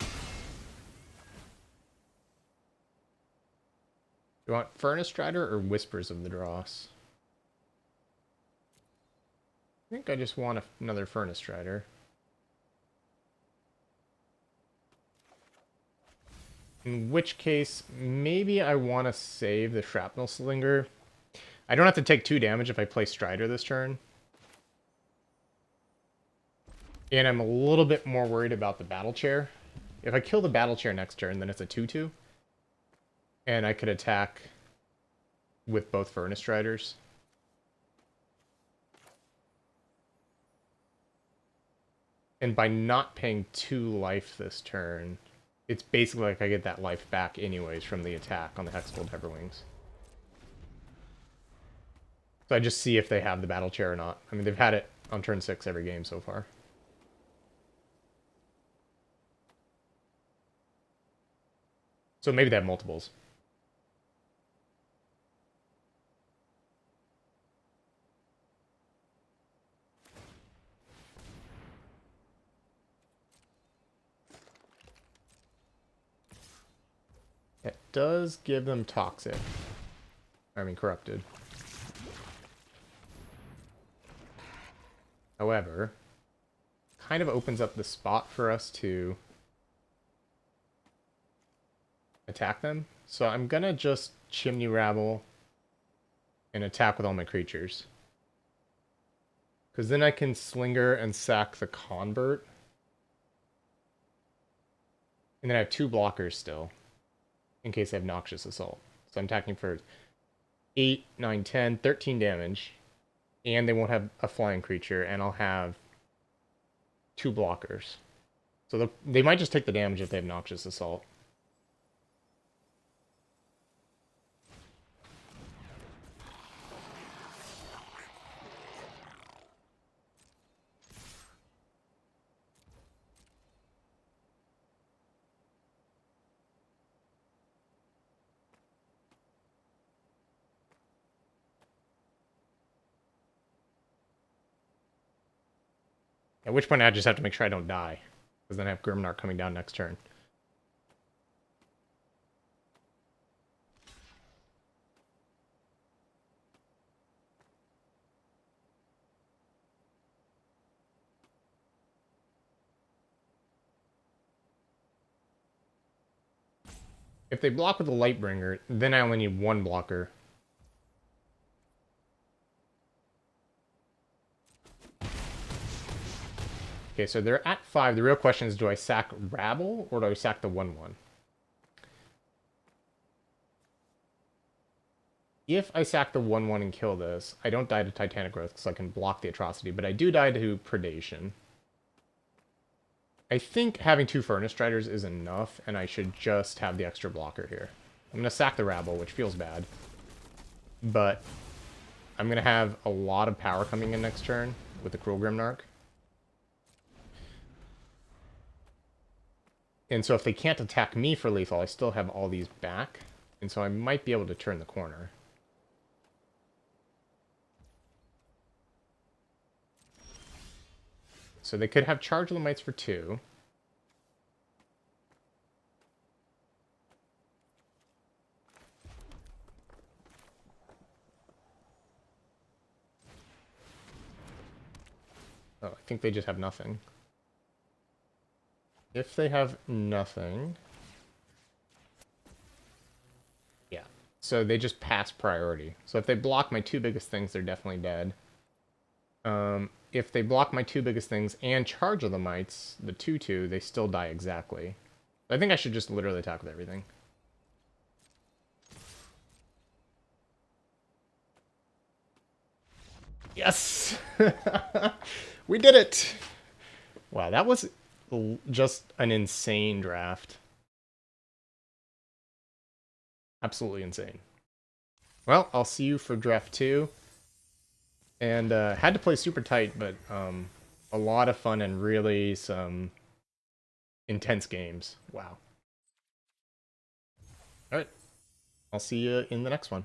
Do you want Furnace Strider or Whispers of the Dross? I think I just want another Furnace Strider. In which case, maybe I want to save the Shrapnel Slinger. I don't have to take 2 damage if I play Strider this turn. And I'm a little bit more worried about the Battle Chair. If I kill the Battle Chair next turn, then it's a 2-2. And I could attack with both Furnace Striders. And by not paying 2 life this turn, it's basically like I get that life back anyways from the attack on the Hexgold Everwings. So I just see if they have the Battle Chair or not. I mean, they've had it on turn 6 every game so far. So maybe they have multiples. It does give them Toxic. I mean, Corrupted. However, kind of opens up the spot for us to attack them. So I'm going to just Chimney Rabble and attack with all my creatures. Because then I can Slinger and sack the Convert. And then I have 2 blockers still, in case I have Noxious Assault. So I'm attacking for 8, 9, 10, 13 damage. And they won't have a flying creature, and I'll have 2 blockers. So they might just take the damage if they have Noxious Assault. At which point I just have to make sure I don't die. Because then I have Grimnark coming down next turn. If they block with the Lightbringer, then I only need 1 blocker. Okay, so they're at 5. The real question is, do I sack Rabble or do I sack the 1/1? If I sack the 1/1 and kill this, I don't die to Titanic Growth because I can block the Atrocity, but I do die to Predation. I think having 2 Furnace Striders is enough, and I should just have the extra blocker here. I'm going to sack the rabble, which feels bad. But I'm going to have a lot of power coming in next turn with the Cruel Grimnarch. And so if they can't attack me for lethal, I still have all these back. And so I might be able to turn the corner. So they could have Charge of the Mites for 2. Oh, I think they just have nothing. If they have nothing... Yeah. So they just pass priority. So if they block my 2 biggest things, they're definitely dead. If they block my 2 biggest things and Charge of the Mites, the 2/2, they still die exactly. I think I should just literally attack with everything. Yes! We did it! Wow, that was just an insane draft. Absolutely insane. Well, I'll see you for draft 2. And had to play super tight, but a lot of fun and really some intense games. Wow. All right. I'll see you in the next one.